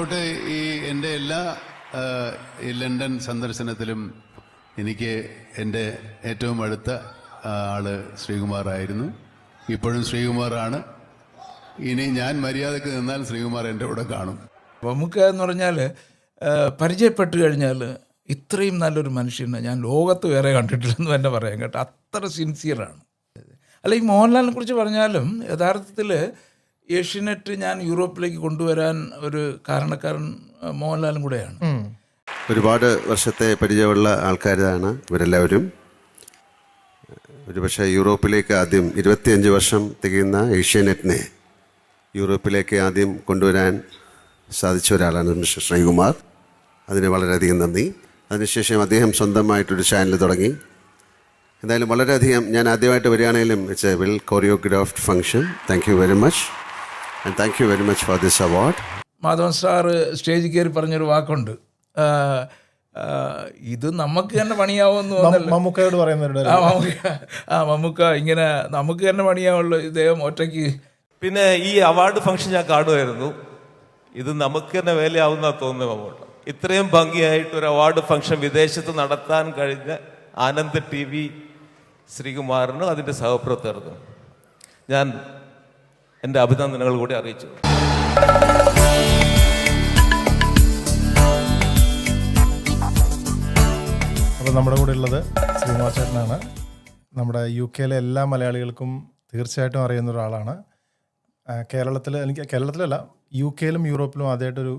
ോട്ട് ഈ എൻ്റെ എല്ലാ ഈ ലണ്ടൻ സന്ദർശനത്തിലും എനിക്ക് എൻ്റെ ഏറ്റവും അടുത്ത ആള് ശ്രീകുമാറായിരുന്നു. ഇപ്പോഴും ശ്രീകുമാറാണ്. ഇനി ഞാൻ മര്യാദക്ക് നിന്നാൽ ശ്രീകുമാർ എൻ്റെ കൂടെ കാണും. നമുക്ക് എന്ന് പറഞ്ഞാൽ പരിചയപ്പെട്ട് കഴിഞ്ഞാൽ ഇത്രയും നല്ലൊരു മനുഷ്യനെ ഞാൻ ലോകത്ത് വേറെ കണ്ടിട്ടില്ലെന്ന് തന്നെ പറയാം കേട്ടോ. അത്ര സിൻസിയറാണ്. അല്ല, ഈ മോഹൻലാലിനെ കുറിച്ച് പറഞ്ഞാലും യഥാർത്ഥത്തിൽ ഏഷ്യനെറ്റ് ഞാൻ യൂറോപ്പിലേക്ക് കൊണ്ടുവരാൻ ഒരു കാരണക്കാരൻ മോഹൻലാലും കൂടെയാണ്. ഒരുപാട് വർഷത്തെ പരിചയമുള്ള ആൾക്കാരാണ് ഇവരെല്ലാവരും. ഒരുപക്ഷെ യൂറോപ്പിലേക്ക് ആദ്യം 25 വർഷം തികയുന്ന ഏഷ്യാനെറ്റിനെ യൂറോപ്പിലേക്ക് ആദ്യം കൊണ്ടുവരാൻ സാധിച്ച ഒരാളാണ് മിസ്റ്റർ ശ്രീകുമാർ. അതിന് വളരെയധികം നന്ദി. അതിനുശേഷം അദ്ദേഹം സ്വന്തമായിട്ടൊരു ചാനൽ തുടങ്ങി. എന്തായാലും വളരെയധികം, ഞാൻ ആദ്യമായിട്ട് വരികയാണെങ്കിലും it's a well choreographed function. Thank you very much and thank you very much for this award. Madhavan sir സ്റ്റേജിൽ കയറി പറഞ്ഞൊരു വാക്കുണ്ട്, ഇത് നമുക്ക് തന്നെ പണിയാവുമെന്ന് തോന്നുന്നല്ലോ. മമ്മൂക്കയോട് പറയുന്നുണ്ട്. മമ്മൂക്ക ഇങ്ങനെ നമുക്ക് തന്നെ പണിയാവുള്ളൂ ഇദ്ദേഹം ഒറ്റയ്ക്ക്. പിന്നെ ഈ അവാർഡ് ഫംഗ്ഷൻ ഞാൻ കാണുമായിരുന്നു. ഇത് നമുക്ക് തന്നെ വേലയാവുന്ന തോന്നുന്നു മമ്മൂട്ട. ഇത്രയും ഭംഗിയായിട്ട് ഒരു അവാർഡ് ഫംഗ്ഷൻ വിദേശത്ത് നടത്താൻ കഴിഞ്ഞ ആനന്ദ് TV ശ്രീകുമാറിനും അതിൻ്റെ സഹപ്രവർത്തകർക്കും ഞാൻ എൻ്റെ അഭിനന്ദനങ്ങൾ കൂടി അറിയിച്ചു. അപ്പോൾ നമ്മുടെ കൂടെ ഉള്ളത് ശ്രീകുമാർ ചേട്ടനാണ്. നമ്മുടെ UK എല്ലാ മലയാളികൾക്കും തീർച്ചയായിട്ടും അറിയുന്ന ഒരാളാണ്. കേരളത്തിലല്ല, UK യൂറോപ്പിലും ആദ്യമായിട്ടൊരു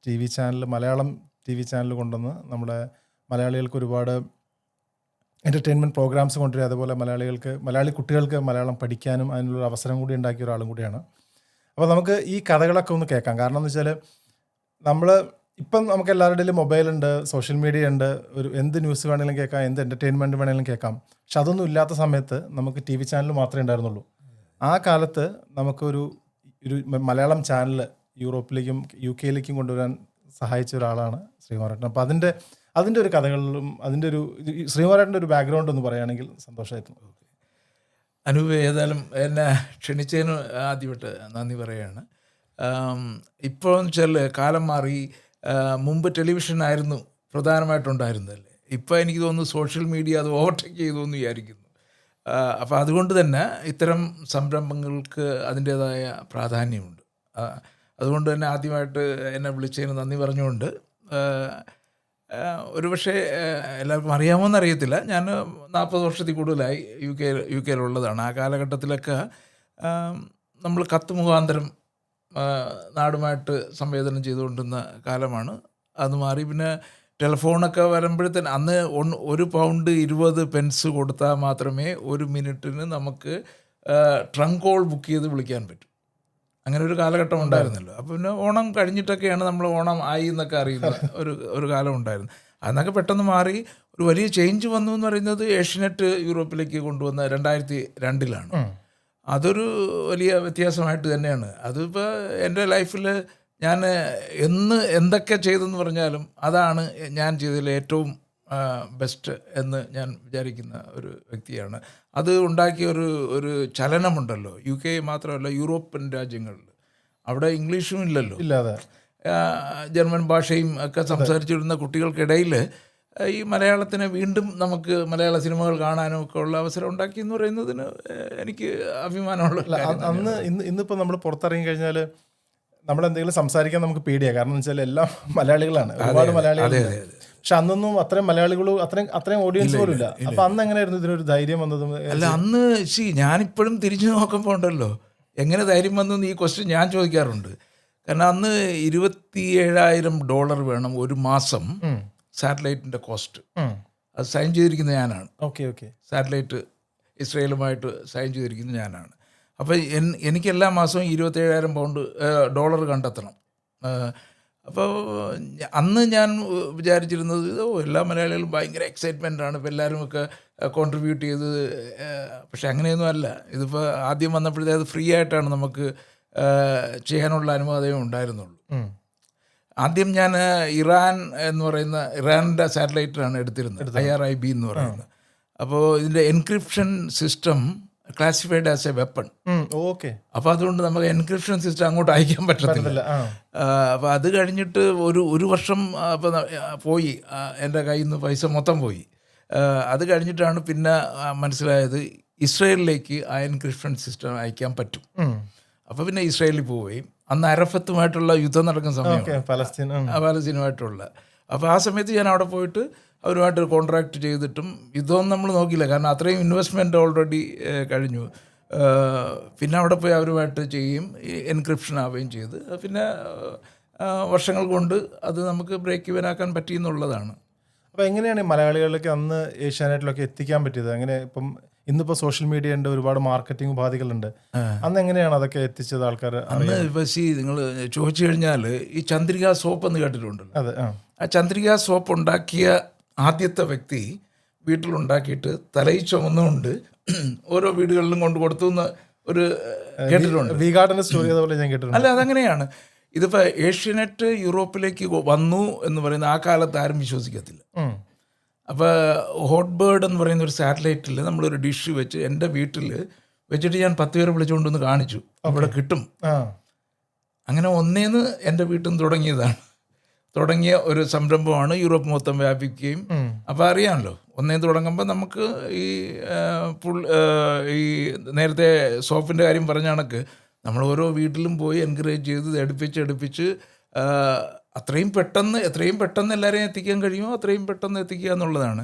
TV channel, Malayalam TV channel കൊണ്ടുവന്ന് നമ്മുടെ മലയാളികൾക്ക് ഒരുപാട് എൻ്റർടൈൻമെൻറ്റ് പ്രോഗ്രാംസ് കൊണ്ടുവരിക, അതുപോലെ മലയാളി കുട്ടികൾക്ക് മലയാളം പഠിക്കാനും അതിനുള്ളൊരു അവസരം കൂടി ഉണ്ടാക്കിയ ഒരാളും കൂടിയാണ്. അപ്പോൾ നമുക്ക് ഈ കഥകളൊക്കെ ഒന്ന് കേൾക്കാം. കാരണം എന്ന് വെച്ചാൽ ഇപ്പം നമുക്ക് എല്ലാവരുടെയും മൊബൈലുണ്ട്, സോഷ്യൽ മീഡിയ ഉണ്ട്, എന്ത് ന്യൂസ് വേണമെങ്കിലും കേൾക്കാം, എന്ത് എൻ്റർടൈൻമെൻറ്റ് വേണമെങ്കിലും കേൾക്കാം. പക്ഷെ അതൊന്നും ഇല്ലാത്ത സമയത്ത് നമുക്ക് TV ചാനൽ മാത്രമേ ഉണ്ടായിരുന്നുള്ളൂ. ആ കാലത്ത് നമുക്കൊരു മലയാളം ചാനൽ യൂറോപ്പിലേക്കും UK കൊണ്ടുവരാൻ സഹായിച്ച ഒരാളാണ് ശ്രീകുമാരേട്ടൻ. അപ്പോൾ അതിൻ്റെ ഒരു കഥകളിലും അതിൻ്റെ ഒരു ശ്രീകുമാരേട്ടൻ്റെ ഒരു ബാക്ക്ഗ്രൗണ്ട് ഒന്ന് പറയുകയാണെങ്കിൽ സന്തോഷമായിരുന്നു. അനൂപ്, ഏതായാലും എന്നെ ക്ഷണിച്ചതിന് ആദ്യമായിട്ട് നന്ദി പറയുകയാണ്. ഇപ്പോഴെന്ന് വെച്ചാൽ കാലം മാറി. മുമ്പ് ടെലിവിഷനായിരുന്നു പ്രധാനമായിട്ടുണ്ടായിരുന്നല്ലേ. ഇപ്പോൾ എനിക്ക് തോന്നുന്നു സോഷ്യൽ മീഡിയ അത് ഓവർടേക്ക് ചെയ്തു എന്ന് വിചാരിക്കുന്നു. അപ്പോൾ അതുകൊണ്ട് തന്നെ ഇത്തരം സംരംഭങ്ങൾക്ക് അതിൻ്റേതായ പ്രാധാന്യമുണ്ട്. അതുകൊണ്ട് തന്നെ ആദ്യമായിട്ട് എന്നെ വിളിച്ചതിന് നന്ദി പറഞ്ഞുകൊണ്ട്, ഒരുപക്ഷെ എല്ലാവർക്കും അറിയാമോയെന്ന് അറിയത്തില്ല, ഞാൻ 40 വർഷത്തിൽ കൂടുതലായി യു കെയിലുള്ളതാണ്. ആ കാലഘട്ടത്തിലൊക്കെ നമ്മൾ കത്ത് മുഖാന്തരം നാടുമായിട്ട് സംവേദനം ചെയ്തുകൊണ്ടിരുന്ന കാലമാണ്. അത് മാറി പിന്നെ ടെലിഫോണൊക്കെ വരുമ്പോഴത്തേന് അന്ന് £1 20 കൊടുത്താൽ മാത്രമേ 1 മിനിറ്റിന് നമുക്ക് ട്രങ്ക് കോൾ ബുക്ക് ചെയ്ത് വിളിക്കാൻ പറ്റൂ. അങ്ങനെ ഒരു കാലഘട്ടം ഉണ്ടായിരുന്നല്ലോ. അപ്പോൾ പിന്നെ ഓണം കഴിഞ്ഞിട്ടൊക്കെയാണ് നമ്മൾ ഓണം ആയി എന്നൊക്കെ അറിയുന്ന ഒരു കാലം ഉണ്ടായിരുന്നു. അന്നൊക്കെ പെട്ടെന്ന് മാറി ഒരു വലിയ ചേഞ്ച് വന്നു എന്ന് പറയുന്നത് ഏഷ്യനെറ്റ് യൂറോപ്പിലേക്ക് കൊണ്ടുവന്ന 2002 അതൊരു വലിയ വ്യത്യാസമായിട്ട് തന്നെയാണ്. അതിപ്പോൾ എൻ്റെ ലൈഫിൽ ഞാൻ എന്തൊക്കെ ചെയ്തെന്ന് പറഞ്ഞാലും അതാണ് ഞാൻ ചെയ്തതിൽ ഏറ്റവും ബെസ്റ്റ് എന്ന് ഞാൻ വിചാരിക്കുന്ന ഒരു വ്യക്തിയാണ്. അത് ഉണ്ടാക്കിയ ഒരു ചലനമുണ്ടല്ലോ. UK മാത്രമല്ല, യൂറോപ്യൻ രാജ്യങ്ങളിൽ അവിടെ ഇംഗ്ലീഷും ഇല്ലല്ലോ, ഇല്ലാതെ ജർമ്മൻ ഭാഷയും ഒക്കെ സംസാരിച്ചിരുന്ന കുട്ടികൾക്കിടയിൽ ഈ മലയാളത്തിനെ വീണ്ടും നമുക്ക് മലയാള സിനിമകൾ കാണാനും ഒക്കെ ഉള്ള അവസരം ഉണ്ടാക്കി എന്ന് പറയുന്നതിന് എനിക്ക് അഭിമാനമുള്ള. ഇന്നിപ്പോൾ നമ്മൾ പുറത്തിറങ്ങി കഴിഞ്ഞാൽ നമ്മളെന്തെങ്കിലും സംസാരിക്കാൻ നമുക്ക് പേടിയാണ്. കാരണം എന്ന് വെച്ചാൽ എല്ലാം മലയാളികളാണ്, ഒരുപാട് മലയാളികളാണ്. പക്ഷെ അന്നൊന്നും അത്രയും മലയാളികളും അത്രയും ഓഡിയൻസ് പോലും ഇല്ല. അപ്പൊ അന്ന് എങ്ങനെയായിരുന്നു ഇതിനൊരു ധൈര്യം വന്നതും? അല്ല, അന്ന് ഞാനിപ്പോഴും തിരിഞ്ഞു നോക്കുമ്പോൾ ഉണ്ടല്ലോ, എങ്ങനെ ധൈര്യം വന്നു ഈ ക്വസ്റ്റ്യൻ ഞാൻ ചോദിക്കാറുണ്ട്. കാരണം അന്ന് $27,000 വേണം ഒരു മാസം സാറ്റലൈറ്റിൻ്റെ കോസ്റ്റ്. അത് സൈൻ ചെയ്തിരിക്കുന്നത് ഞാനാണ്. ഓക്കെ സാറ്റലൈറ്റ് ഇസ്രയേലുമായിട്ട് സൈൻ ചെയ്തിരിക്കുന്നത് ഞാനാണ്. അപ്പോൾ എനിക്ക് എല്ലാ മാസവും $27,000 കണ്ടെത്തണം. അപ്പോൾ അന്ന് ഞാൻ വിചാരിച്ചിരുന്നത് എല്ലാ മലയാളികളും ഭയങ്കര എക്സൈറ്റ്മെൻറ്റാണ്, ഇപ്പോൾ എല്ലാവരും ഒക്കെ കോൺട്രിബ്യൂട്ട് ചെയ്ത്. പക്ഷെ അങ്ങനെയൊന്നും അല്ല. ഇതിപ്പോൾ ആദ്യം വന്നപ്പോഴത്തേ അത് ഫ്രീ ആയിട്ടാണ് നമുക്ക് ചെയ്യാനുള്ള അനുവാദമേ ഉണ്ടായിരുന്നുള്ളൂ. ആദ്യം ഞാൻ ഇറാൻ്റെ സാറ്റലൈറ്റാണ് എടുത്തിരുന്നത്, IRIB എന്ന് പറയുന്നത്. അപ്പോൾ ഇതിൻ്റെ encryption system classified as A weapon. Okay. അപ്പോൾ അതുകൊണ്ട് നമുക്ക് എൻക്രിപ്ഷൻ സിസ്റ്റം അങ്ങോട്ട് അയക്കാൻ പറ്റത്തില്ല. അപ്പോൾ അത് കഴിഞ്ഞിട്ട് ഒരു വർഷം അപ്പോൾ പോയി, എൻ്റെ കയ്യിൽ നിന്ന് പൈസ മൊത്തം പോയി. അത് കഴിഞ്ഞിട്ടാണ് പിന്നെ മനസ്സിലായത് ഇസ്രയേലിലേക്ക് ആ എൻക്രിപ്ഷൻ സിസ്റ്റം അയക്കാൻ പറ്റും. അപ്പോൾ പിന്നെ ഇസ്രയേലിൽ പോവുകയും അന്ന് അരഫത്തുമായിട്ടുള്ള യുദ്ധം നടക്കുന്ന സമയം, പലസ്തീനുമായിട്ടുള്ള. അപ്പോൾ ആ സമയത്ത് ഞാൻ അവിടെ പോയിട്ട് അവരുമായിട്ട് കോൺട്രാക്ട് ചെയ്തിട്ടും യുദ്ധം നമ്മൾ നോക്കിയില്ല, കാരണം അത്രയും ഇൻവെസ്റ്റ്മെൻറ്റ് ഓൾറെഡി കഴിഞ്ഞു. പിന്നെ അവിടെ പോയി അവരുമായിട്ട് ചെയ്യും, എൻക്രിപ്ഷൻ ആവുകയും ചെയ്ത് പിന്നെ വർഷങ്ങൾ കൊണ്ട് അത് നമുക്ക് ബ്രേക്ക് ഇവനാക്കാൻ പറ്റിയെന്നുള്ളതാണ്. അപ്പോൾ എങ്ങനെയാണ് ഈ മലയാളികളിലേക്ക് അന്ന് ഏഷ്യാനെറ്റിലൊക്കെ എത്തിക്കാൻ പറ്റിയത്? അങ്ങനെ ഇപ്പം ഇന്നിപ്പോൾ സോഷ്യൽ മീഡിയ ഉണ്ട്, ഒരുപാട് മാർക്കറ്റിംഗ് ഉപാധികളുണ്ട്. അന്ന് എങ്ങനെയാണ് അതൊക്കെ എത്തിച്ചത് ആൾക്കാർ? അന്ന് ഇപ്പോൾ നിങ്ങൾ ചോദിച്ചു കഴിഞ്ഞാൽ ഈ ചന്ദ്രിക സോപ്പ് എന്ന് കേട്ടിട്ടുണ്ടല്ലോ. അതെ. ആ ചന്ദ്രിക സോപ്പ് ഉണ്ടാക്കിയ ആദ്യത്തെ വ്യക്തി വീട്ടിലുണ്ടാക്കിയിട്ട് തലയിൽ ചുമന്നുകൊണ്ട് ഓരോ വീടുകളിലും കൊണ്ട് കൊടുത്തു എന്ന് ഒരു കേട്ടിട്ടുണ്ട്. വീഗാർഡൻ്റെ സ്റ്റോറി അതുപോലെ ഞാൻ കേട്ടിട്ടുണ്ട്. അല്ല, അതങ്ങനെയാണ്. ഇതിപ്പോൾ ഏഷ്യാനെറ്റ് യൂറോപ്പിലേക്ക് വന്നു എന്ന് പറയുന്ന ആ കാലത്ത് ആരും വിശ്വസിക്കത്തില്ല. അപ്പോൾ ഹോട്ട് ബേർഡ് എന്ന് പറയുന്ന ഒരു സാറ്റലൈറ്റിൽ നമ്മളൊരു ഡിഷ് വെച്ച് എൻ്റെ വീട്ടിൽ വെച്ചിട്ട് ഞാൻ 10 പേരെ വിളിച്ചുകൊണ്ടൊന്ന് കാണിച്ചു, അവിടെ കിട്ടും. അങ്ങനെ ഒന്നേന്ന് എൻ്റെ വീട്ടിൽ നിന്ന് തുടങ്ങിയ ഒരു സംരംഭമാണ് യൂറോപ്പ് മൊത്തം വ്യാപിക്കുകയും. അപ്പോൾ അറിയാമല്ലോ, ഒന്നേ തുടങ്ങുമ്പോൾ നമുക്ക് ഈ നേരത്തെ സോപ്പിൻ്റെ കാര്യം പറഞ്ഞ കണക്ക് നമ്മൾ ഓരോ വീട്ടിലും പോയി എൻകറേജ് ചെയ്ത് എടുപ്പിച്ച് എത്രയും പെട്ടെന്ന് എല്ലാവരെയും എത്തിക്കാൻ കഴിയുമോ അത്രയും പെട്ടെന്ന് എത്തിക്കുക എന്നുള്ളതാണ്.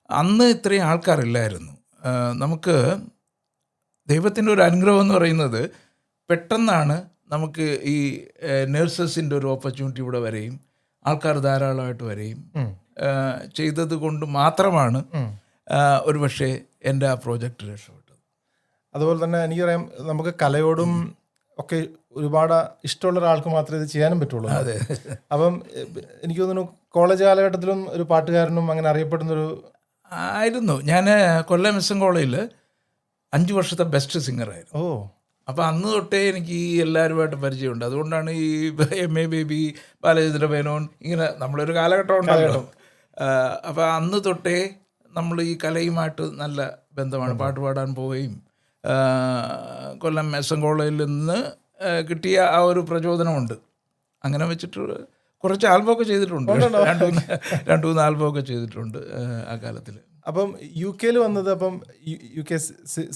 അന്ന് ഇത്രയും ആൾക്കാരില്ലായിരുന്നു. നമുക്ക് ദൈവത്തിൻ്റെ ഒരു അനുഗ്രഹം എന്ന് പറയുന്നത് പെട്ടെന്നാണ് നമുക്ക് ഈ നഴ്സസിൻ്റെ ഒരു ഓപ്പർച്യൂണിറ്റി ഇവിടെ വരെയും ആൾക്കാർ ധാരാളമായിട്ട് വരെയും ചെയ്തത് കൊണ്ട് മാത്രമാണ് ഒരു പക്ഷേ എൻ്റെ ആ പ്രോജക്റ്റ് രക്ഷപ്പെട്ടത്. അതുപോലെ തന്നെ എനിക്കറിയാം, നമുക്ക് കലയോടും ഒക്കെ ഒരുപാട് ഇഷ്ടമുള്ള ഒരാൾക്ക് മാത്രമേ ഇത് ചെയ്യാനും പറ്റുള്ളൂ. അതെ. അപ്പം എനിക്ക് തോന്നുന്നു കോളേജ് കാലഘട്ടത്തിലും ഒരു പാട്ടുകാരനും അങ്ങനെ അറിയപ്പെടുന്നൊരു ആയിരുന്നു. ഞാൻ കൊല്ലം എസ് എൻ കോളേജിൽ 5 വർഷത്തെ ബെസ്റ്റ് സിംഗറായിരുന്നു. അപ്പോൾ അന്ന് തൊട്ടേ എനിക്ക് ഈ എല്ലാവരുമായിട്ട് പരിചയമുണ്ട്. അതുകൊണ്ടാണ് ഈ MA ബേബി, ബാലചന്ദ്ര മേനോൻ, ഇങ്ങനെ നമ്മളൊരു കാലഘട്ടം ഉണ്ടാകണം. അപ്പോൾ അന്ന് തൊട്ടേ നമ്മൾ ഈ കലയുമായിട്ട് നല്ല ബന്ധമാണ്. പാട്ട് പാടാൻ പോവുകയും കൊല്ലം എസ് എൻ കോളേജിൽ നിന്ന് കിട്ടിയ ആ ഒരു പ്രചോദനമുണ്ട്. അങ്ങനെ വെച്ചിട്ട് കുറച്ച് ആൽബമൊക്കെ ചെയ്തിട്ടുണ്ട്, 2-3 ആൽബമൊക്കെ ചെയ്തിട്ടുണ്ട് ആ കാലത്തിൽ. അപ്പം UK വന്നത്, അപ്പം UK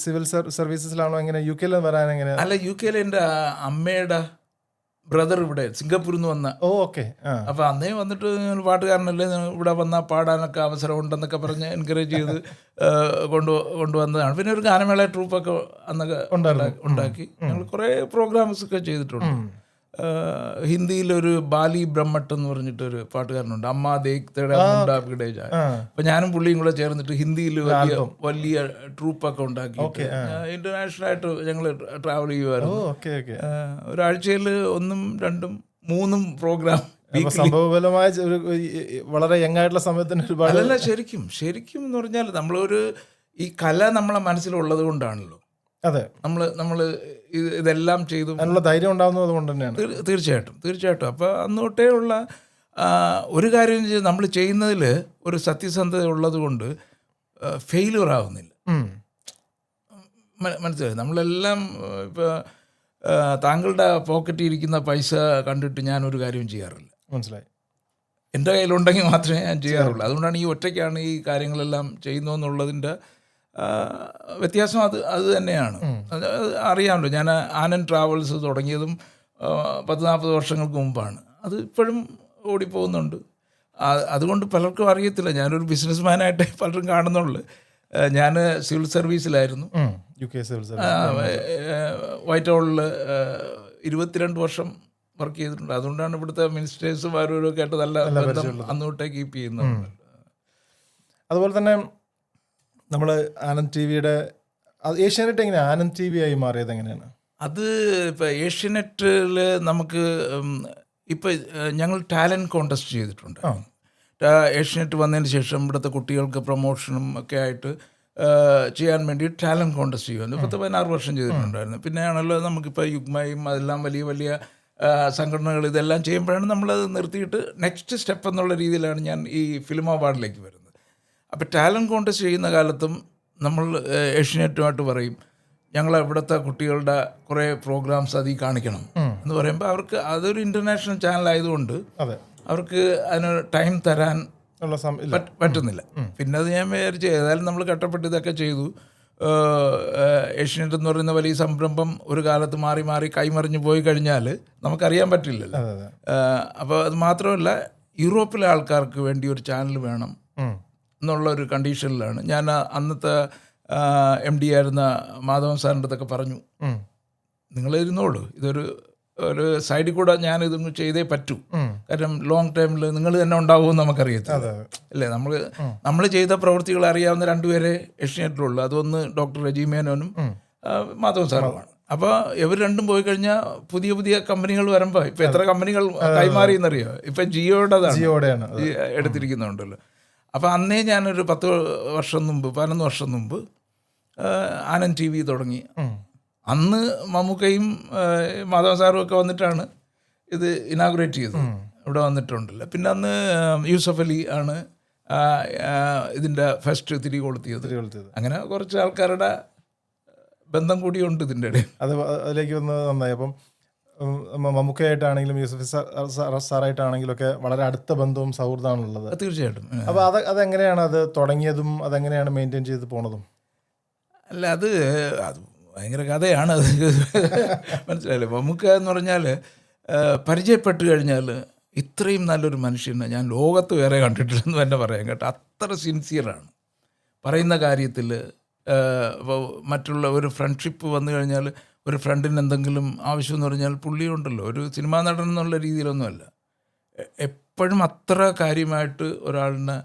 സിവിൽ സർവീസസിലാണോ? എങ്ങനെ UK വരാൻ എങ്ങനെ? അല്ല, UK എൻ്റെ അമ്മയുടെ ബ്രദർ ഇവിടെ സിംഗപ്പൂരിൽ നിന്ന് വന്ന. ഓക്കെ. അപ്പോൾ അന്നേ വന്നിട്ട് പാട്ടുകാരനല്ലേ, ഇവിടെ വന്നാൽ പാടാനൊക്കെ അവസരം ഉണ്ടെന്നൊക്കെ പറഞ്ഞ് എൻകറേജ് ചെയ്ത് കൊണ്ടുവന്നതാണ്. പിന്നെ ഒരു ഗാനമേള ട്രൂപ്പൊക്കെ അന്നൊക്കെ ഉണ്ടാക്കി ഞങ്ങൾ കുറേ പ്രോഗ്രാംസ് ഒക്കെ ചെയ്തിട്ടുണ്ട്. ഹിന്ദിയിലൊരു ബാലി ബ്രഹ്മട്ട് എന്ന് പറഞ്ഞിട്ടൊരു പാട്ടുകാരനുണ്ട്, അമ്മ ദേഖ്തയുടെ മുണ്ടാ പിടേജ. അപ്പം ഞാനും പുള്ളിയും കൂടെ ചേർന്നിട്ട് ഹിന്ദിയിൽ വലിയ ട്രൂപ്പൊക്കെ ഉണ്ടാക്കി ഇന്റർനാഷണൽ ആയിട്ട് ഞങ്ങൾ ട്രാവൽ ചെയ്യുമായിരുന്നു. ഒരാഴ്ചയിൽ 1, 2, 3 പ്രോഗ്രാം. സംഭവബലമായ വളരെ യങ്ങായിട്ടുള്ള സമയത്തിന് ഒരുപാട്. അല്ല, ശരിക്കും എന്ന് പറഞ്ഞാൽ നമ്മളൊരു ഈ കല നമ്മളെ മനസ്സിലുള്ളത് കൊണ്ടാണല്ലോ. അതെ, നമ്മൾ ഇതെല്ലാം ചെയ്തു അതിനുള്ള ധൈര്യം ഉണ്ടാകുന്നത് കൊണ്ട് തന്നെയാണ്. തീർച്ചയായിട്ടും. അപ്പോൾ അന്ന് തൊട്ടേ ഉള്ള ഒരു കാര്യം നമ്മൾ ചെയ്യുന്നതിൽ ഒരു സത്യസന്ധത ഉള്ളത് കൊണ്ട് ഫെയിലിയർ ആവുന്നില്ല. മനസ്സിലായി? നമ്മളെല്ലാം ഇപ്പോൾ താങ്കളുടെ പോക്കറ്റിൽ ഇരിക്കുന്ന പൈസ കണ്ടിട്ട് ഞാനൊരു കാര്യവും ചെയ്യാറില്ല. മനസ്സിലായി? എൻ്റെ കയ്യിലുണ്ടെങ്കിൽ മാത്രമേ ഞാൻ ചെയ്യാറുള്ളൂ. അതുകൊണ്ടാണ് ഈ ഒറ്റയ്ക്കാണ് ഈ കാര്യങ്ങളെല്ലാം ചെയ്യുന്നതെന്നുള്ളതിൻ്റെ വ്യത്യാസം അത് തന്നെയാണ്. അറിയാമല്ലോ, ഞാൻ ആനന്ദ് ട്രാവൽസ് തുടങ്ങിയതും 40-40 വർഷങ്ങൾക്ക് മുമ്പാണ്. അത് ഇപ്പോഴും ഓടിപ്പോകുന്നുണ്ട്. അതുകൊണ്ട് പലർക്കും അറിയത്തില്ല, ഞാനൊരു ബിസിനസ്മാനായിട്ടേ പലരും കാണുന്നുള്ളൂ. ഞാൻ സിവിൽ സർവീസിലായിരുന്നു, UK സിവിൽ സർവീസ്, വൈറ്റ് ഹൗളിൽ 22 വർഷം വർക്ക് ചെയ്തിട്ടുണ്ട്. അതുകൊണ്ടാണ് ഇവിടുത്തെ മിനിസ്റ്റേഴ്സും ആരോരൊക്കെ ആയിട്ട് നല്ല ബന്ധം അന്നോട്ടേ കീപ്പ് ചെയ്യുന്നത്. അതുപോലെ തന്നെ നമ്മൾ ആനന്ദ് TV ഏഷ്യാനെറ്റ് എങ്ങനെയാണ് ആനന്ദ് TV ആയി മാറിയത്? എങ്ങനെയാണ് അത്? ഇപ്പോൾ ഏഷ്യാനെറ്റിൽ നമുക്ക് ഇപ്പോൾ ഞങ്ങൾ ടാലൻറ്റ് കോൺടെസ്റ്റ് ചെയ്തിട്ടുണ്ട്. ഏഷ്യാനെറ്റ് വന്നതിന് ശേഷം ഇവിടുത്തെ കുട്ടികൾക്ക് പ്രൊമോഷനും ഒക്കെ ആയിട്ട് ചെയ്യാൻ വേണ്ടി ടാലൻറ്റ് കോൺടെസ്റ്റ് ചെയ്യുമായിരുന്നു. 16 വർഷം ചെയ്തിട്ടുണ്ടായിരുന്നു. പിന്നെയാണല്ലോ നമുക്കിപ്പോൾ യുഗ്മയും അതെല്ലാം വലിയ സംഘടനകൾ ഇതെല്ലാം ചെയ്യുമ്പോഴാണ് നമ്മളത് നിർത്തിയിട്ട് നെക്സ്റ്റ് സ്റ്റെപ്പ് എന്നുള്ള രീതിയിലാണ് ഞാൻ ഈ ഫിലിം അവാർഡിലേക്ക് വരുന്നത്. അപ്പോൾ ടാലൻറ്റ് കോൺടെസ്റ്റ് ചെയ്യുന്ന കാലത്തും നമ്മൾ ഏഷ്യാനെറ്റുമായിട്ട് പറയും, ഞങ്ങൾ ഇവിടുത്തെ കുട്ടികളുടെ കുറേ പ്രോഗ്രാംസ് അതിൽ കാണിക്കണം എന്ന് പറയുമ്പോൾ അവർക്ക് അതൊരു ഇൻ്റർനാഷണൽ ചാനലായതുകൊണ്ട് അതെ, അവർക്ക് അതിന് ടൈം തരാൻ ഉള്ള ഇല്ല. പറ്റുന്നില്ല. പിന്നെ അത് ഞാൻ വിചാരിച്ചു ഏതായാലും നമ്മൾ കഷ്ടപ്പെട്ട് ഇതൊക്കെ ചെയ്തു. ഏഷ്യനെറ്റ് എന്ന് പറയുന്ന വലിയ സംരംഭം ഒരു കാലത്ത് മാറി മാറി കൈമറിഞ്ഞ് പോയി കഴിഞ്ഞാൽ നമുക്കറിയാൻ പറ്റില്ലല്ലോ. അപ്പോൾ അത് മാത്രമല്ല, യൂറോപ്പിലെ ആൾക്കാർക്ക് വേണ്ടി ഒരു ചാനൽ വേണം എന്നുള്ള ഒരു കണ്ടീഷനിലാണ് ഞാൻ അന്നത്തെ MD ആയിരുന്ന മാധവൻ സാറിൻ്റെ അടുത്തൊക്കെ പറഞ്ഞു, നിങ്ങൾ ഇരുന്നോളൂ, ഒരു സൈഡിൽ കൂടെ ഞാൻ ഇതൊന്നും ചെയ്തേ പറ്റൂ. കാരണം ലോങ് ടൈമിൽ നിങ്ങൾ തന്നെ ഉണ്ടാവുമെന്ന് നമുക്കറിയത്തില്ല അല്ലേ. നമ്മൾ ചെയ്ത പ്രവൃത്തികൾ അറിയാവുന്ന രണ്ടുപേരെ ഏഷ്യനെറ്റിലുള്ളൂ. അതൊന്ന് ഡോക്ടർ രജി മേനോനും മാധവൻ സാറുമാണ്. അപ്പോൾ ഇവർ രണ്ടും പോയി കഴിഞ്ഞാൽ പുതിയ പുതിയ കമ്പനികൾ വരുമ്പോൾ ഇപ്പം എത്ര കമ്പനികൾ കൈമാറി എന്നറിയോ. ഇപ്പം ജിയോയുടേതാണ് എടുത്തിരിക്കുന്നുണ്ടല്ലോ. അപ്പോൾ അന്നേ ഞാനൊരു 11 വർഷം മുമ്പ് ആനന്ദ് TV തുടങ്ങി. അന്ന് മമ്മൂക്കയും മാധവൻ സാറും ഒക്കെ വന്നിട്ടാണ് ഇത് ഇനാഗുറേറ്റ് ചെയ്തത്, ഇവിടെ വന്നിട്ടുണ്ടല്ലോ. പിന്നെ അന്ന് യൂസഫ് അലി ആണ് ഇതിൻ്റെ ഫസ്റ്റ് തിരി കൊളുത്തിയത്. അങ്ങനെ കുറച്ച് ആൾക്കാരുടെ ബന്ധം കൂടിയുണ്ട് ഇതിൻ്റെ ഇടയിൽ. അതിലേക്ക് വന്നത് നന്നായി. അപ്പം മമ്മൂക്കയായിട്ടാണെങ്കിലും യൂസഫ് സാറായിട്ടാണെങ്കിലും ഒക്കെ വളരെ അടുത്ത ബന്ധവും സൗഹൃദമാണുള്ളത്. തീർച്ചയായിട്ടും. അപ്പോൾ അതെങ്ങനെയാണ് അത് തുടങ്ങിയതും അതെങ്ങനെയാണ് മെയിൻറ്റെയിൻ ചെയ്ത് പോണതും? അല്ല, അത് ഭയങ്കര കഥയാണ്. അത് മനസ്സിലായില്ലേ. മമ്മൂക്ക എന്ന് പറഞ്ഞാൽ പരിചയപ്പെട്ട് കഴിഞ്ഞാൽ ഇത്രയും നല്ലൊരു മനുഷ്യനെ ഞാൻ ലോകത്ത് വേറെ കണ്ടിട്ടില്ലെന്ന് തന്നെ പറയാം കേട്ടോ. അത്ര സിൻസിയറാണ് പറയുന്ന കാര്യത്തിൽ. മറ്റുള്ള ഒരു ഫ്രണ്ട്ഷിപ്പ് വന്നു കഴിഞ്ഞാൽ, ഒരു ഫ്രണ്ടിന് എന്തെങ്കിലും ആവശ്യമെന്ന് പറഞ്ഞാൽ പുള്ളി ഉണ്ടല്ലോ, ഒരു സിനിമാ നടൻ എന്നുള്ള രീതിയിലൊന്നുമല്ല, എപ്പോഴും അത്ര കാര്യമായിട്ട് ഒരാളിനെ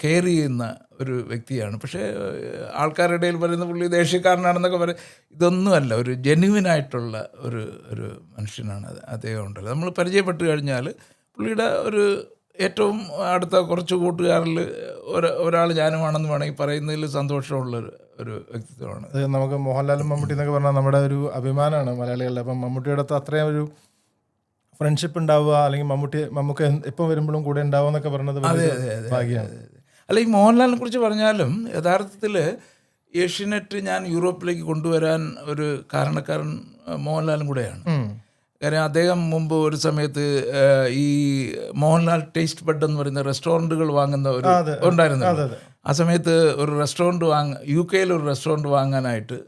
കെയർ ചെയ്യുന്ന ഒരു വ്യക്തിയാണ്. പക്ഷേ ആൾക്കാരുടെ ഇടയിൽ പറയുന്ന പുള്ളി ദേഷ്യക്കാരനാണെന്നൊക്കെ പറയും. ഇതൊന്നുമല്ല, ഒരു ജെന്യുവിനായിട്ടുള്ള ഒരു മനുഷ്യനാണ് അദ്ദേഹം ഉണ്ടല്ലോ. നമ്മൾ പരിചയപ്പെട്ട് കഴിഞ്ഞാൽ പുള്ളിയുടെ ഒരു ഏറ്റവും അടുത്ത കുറച്ച് കൂട്ടുകാരിൽ ഒരാൾ ഞാനുമാണെന്ന് വേണമെങ്കിൽ പറയുന്നതിൽ സന്തോഷമുള്ള ഒരു വ്യക്തിത്വമാണ്. അത് നമുക്ക് മോഹൻലാലും മമ്മൂട്ടി എന്നൊക്കെ പറഞ്ഞാൽ നമ്മുടെ ഒരു അഭിമാനമാണ് മലയാളികളുടെ. അപ്പം മമ്മൂട്ടിയുടെ അടുത്ത് അത്രയും ഒരു ഫ്രണ്ട്ഷിപ്പ് ഉണ്ടാവുക, അല്ലെങ്കിൽ മമ്മൂക്ക എപ്പോൾ വരുമ്പോഴും കൂടെ ഉണ്ടാവുക എന്നൊക്കെ പറയുന്നത് ഭാഗ്യമാണ്. അല്ല, ഈ മോഹൻലാലിനെ കുറിച്ച് പറഞ്ഞാലും യഥാർത്ഥത്തിൽ ഏഷ്യനെറ്റ് ഞാൻ യൂറോപ്പിലേക്ക് കൊണ്ടുവരാൻ ഒരു കാരണക്കാരൻ മോഹൻലാലും കൂടെയാണ്. കാര്യം അദ്ദേഹം മുമ്പ് ഒരു സമയത്ത് ഈ മോഹൻലാൽ ടേസ്റ്റ് ബഡ് എന്ന് പറയുന്ന റെസ്റ്റോറൻറ്റുകൾ വാങ്ങുന്ന ഒരു ഉണ്ടായിരുന്നു. ആ സമയത്ത് ഒരു റെസ്റ്റോറൻറ്റ് UK ഒരു റെസ്റ്റോറൻറ്റ് വാങ്ങാനായിട്ട്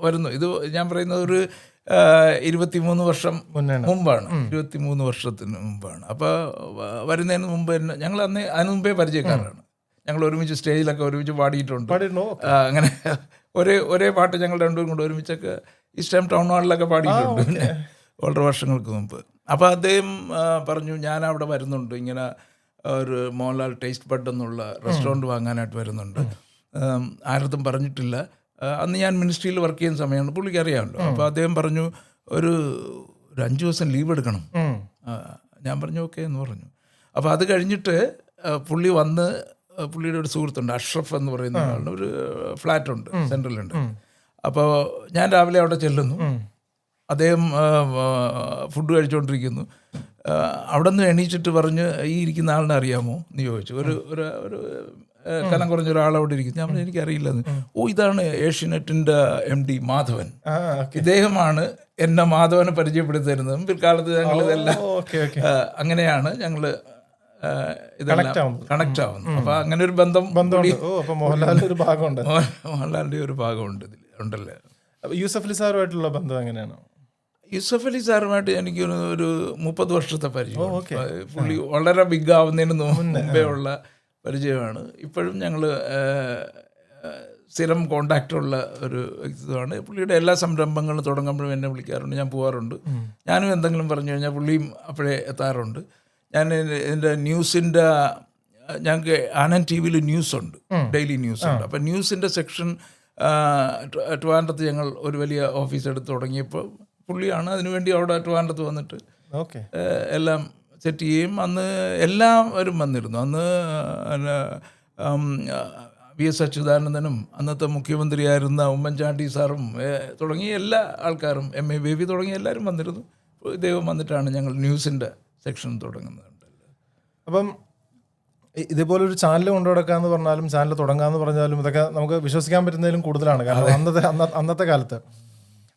വരുന്നു. ഇത് ഞാൻ പറയുന്നത് ഒരു 23 വർഷം മുമ്പാണ്. 23 വർഷത്തിന് മുമ്പാണ്. അപ്പോൾ വരുന്നതിന് മുമ്പ് തന്നെ ഞങ്ങൾ അതിന് മുമ്പേ പരിചയക്കാരാണ്. ഞങ്ങൾ ഒരുമിച്ച് സ്റ്റേജിലൊക്കെ ഒരുമിച്ച് പാടിയിട്ടുണ്ട്. അങ്ങനെ ഒരേ പാട്ട് ഞങ്ങൾ രണ്ടുപേരും കൂടെ ഒരുമിച്ചൊക്കെ ഈസ്റ്റ് ടൈം ടൗൺ ഹാളിലൊക്കെ പാടിയിട്ടുണ്ട് പിന്നെ വളരെ വർഷങ്ങൾക്ക് മുമ്പ്. അപ്പോൾ അദ്ദേഹം പറഞ്ഞു, ഞാൻ അവിടെ വരുന്നുണ്ട്, ഇങ്ങനെ ഒരു മോഹൻലാൽ ടേസ്റ്റ് ബഡ് എന്നുള്ള റെസ്റ്റോറൻറ്റ് വാങ്ങാനായിട്ട് വരുന്നുണ്ട്, ആരടുത്തും പറഞ്ഞിട്ടില്ല. അന്ന് ഞാൻ മിനിസ്ട്രിയിൽ വർക്ക് ചെയ്യുന്ന സമയമാണ്, പുള്ളിക്ക് അറിയാമല്ലോ. അപ്പോൾ അദ്ദേഹം പറഞ്ഞു ഒരു 5 ദിവസം ലീവ് എടുക്കണം. ഞാൻ പറഞ്ഞു ഓക്കെ എന്ന് പറഞ്ഞു. അപ്പോൾ അത് കഴിഞ്ഞിട്ട് പുള്ളി വന്ന്, പുള്ളിയുടെ ഒരു സുഹൃത്തുണ്ട് അഷ്റഫ് എന്ന് പറയുന്ന ആളുടെ ഒരു ഫ്ലാറ്റുണ്ട് സെൻട്രലുണ്ട്. അപ്പോൾ ഞാൻ രാവിലെ അവിടെ ചെല്ലുന്നു, അദ്ദേഹം ഫുഡ് കഴിച്ചുകൊണ്ടിരിക്കുന്നു. അവിടെ നിന്ന് എണീച്ചിട്ട് പറഞ്ഞ് ഈ ഇരിക്കുന്ന ആളിനെ അറിയാമോ എന്ന് ചോദിച്ചു. ഒരു കനം കുറഞ്ഞ ഒരാൾ അവിടെ ഇരിക്കുന്നു. ഞാൻ പറഞ്ഞു എനിക്കറിയില്ലെന്ന്. ഇതാണ് ഏഷ്യനെറ്റിൻ്റെ MD മാധവൻ, ഇദ്ദേഹമാണ് എന്നെ മാധവനെ പരിചയപ്പെടുത്തി തരുന്നതും പിൽക്കാലത്ത് ഞങ്ങൾ ഇതെല്ലാം അങ്ങനെയാണ് ഞങ്ങൾ ഇതെല്ലാം കണക്ട് ആവുന്നത്. അപ്പോൾ അങ്ങനെ ഒരു മോഹൻലാലിൻ്റെ ഒരു ഭാഗമുണ്ട്. മോഹൻലാലിൻ്റെ ഒരു ഭാഗമുണ്ട് ഇതിൽ ഉണ്ടല്ലേ. യൂസഫ് അലി സാറുമായിട്ടുള്ള ബന്ധം എങ്ങനെയാണ്? യൂസഫ് അലി സാറുമായിട്ട് എനിക്ക് ഒരു 30 വർഷത്തെ പരിചയം. പുള്ളി വളരെ ബിഗ് ആവുന്നതിന് മുമ്പേ ഉള്ള പരിചയമാണ്. ഇപ്പോഴും ഞങ്ങൾ സ്ഥിരം കോണ്ടാക്റ്റുള്ള ഒരു വ്യക്തിത്വമാണ്. പുള്ളിയുടെ എല്ലാ സംരംഭങ്ങളും തുടങ്ങുമ്പോഴും എന്നെ വിളിക്കാറുണ്ട്, ഞാൻ പോകാറുണ്ട്. ഞാനും എന്തെങ്കിലും പറഞ്ഞു കഴിഞ്ഞാൽ പുള്ളിയും അപ്പോഴേ എത്താറുണ്ട്. ഞാൻ എൻ്റെ ന്യൂസിൻ്റെ, ഞങ്ങൾക്ക് ആനന്ദ് TV ന്യൂസുണ്ട്, ഡെയിലി ന്യൂസുണ്ട്. അപ്പോൾ ന്യൂസിൻ്റെ സെക്ഷൻ ട്രിവാൻഡ്രത്ത് ഞങ്ങൾ ഒരു വലിയ ഓഫീസ് എടുത്ത് തുടങ്ങിയപ്പോൾ പുള്ളിയാണ് അതിനുവേണ്ടി അവിടെ ട്രിവാൻഡ്രത്ത് വന്നിട്ട് എല്ലാം സെറ്റ് ചെയ്യും. അന്ന് എല്ലാവരും വന്നിരുന്നു. അന്ന് VS അച്യുതാനന്ദനും അന്നത്തെ മുഖ്യമന്ത്രിയായിരുന്ന ഉമ്മൻചാണ്ടി സാറും തുടങ്ങിയ എല്ലാ ആൾക്കാരും, MA ബേബി തുടങ്ങിയ എല്ലാവരും വന്നിരുന്നു. ഇദ്ദേഹം വന്നിട്ടാണ് ഞങ്ങൾ ന്യൂസിൻ്റെ സെക്ഷൻ തുടങ്ങുന്നത്. അപ്പം ഇതേപോലെ ഒരു ചാനൽ കൊണ്ടു നടക്കാന്ന് പറഞ്ഞാലും ചാനൽ തുടങ്ങാന്ന് പറഞ്ഞാലും ഇതൊക്കെ നമുക്ക് വിശ്വസിക്കാൻ പറ്റുന്നതിലും കൂടുതലാണ്. കാരണം അന്നത്തെ കാലത്ത്.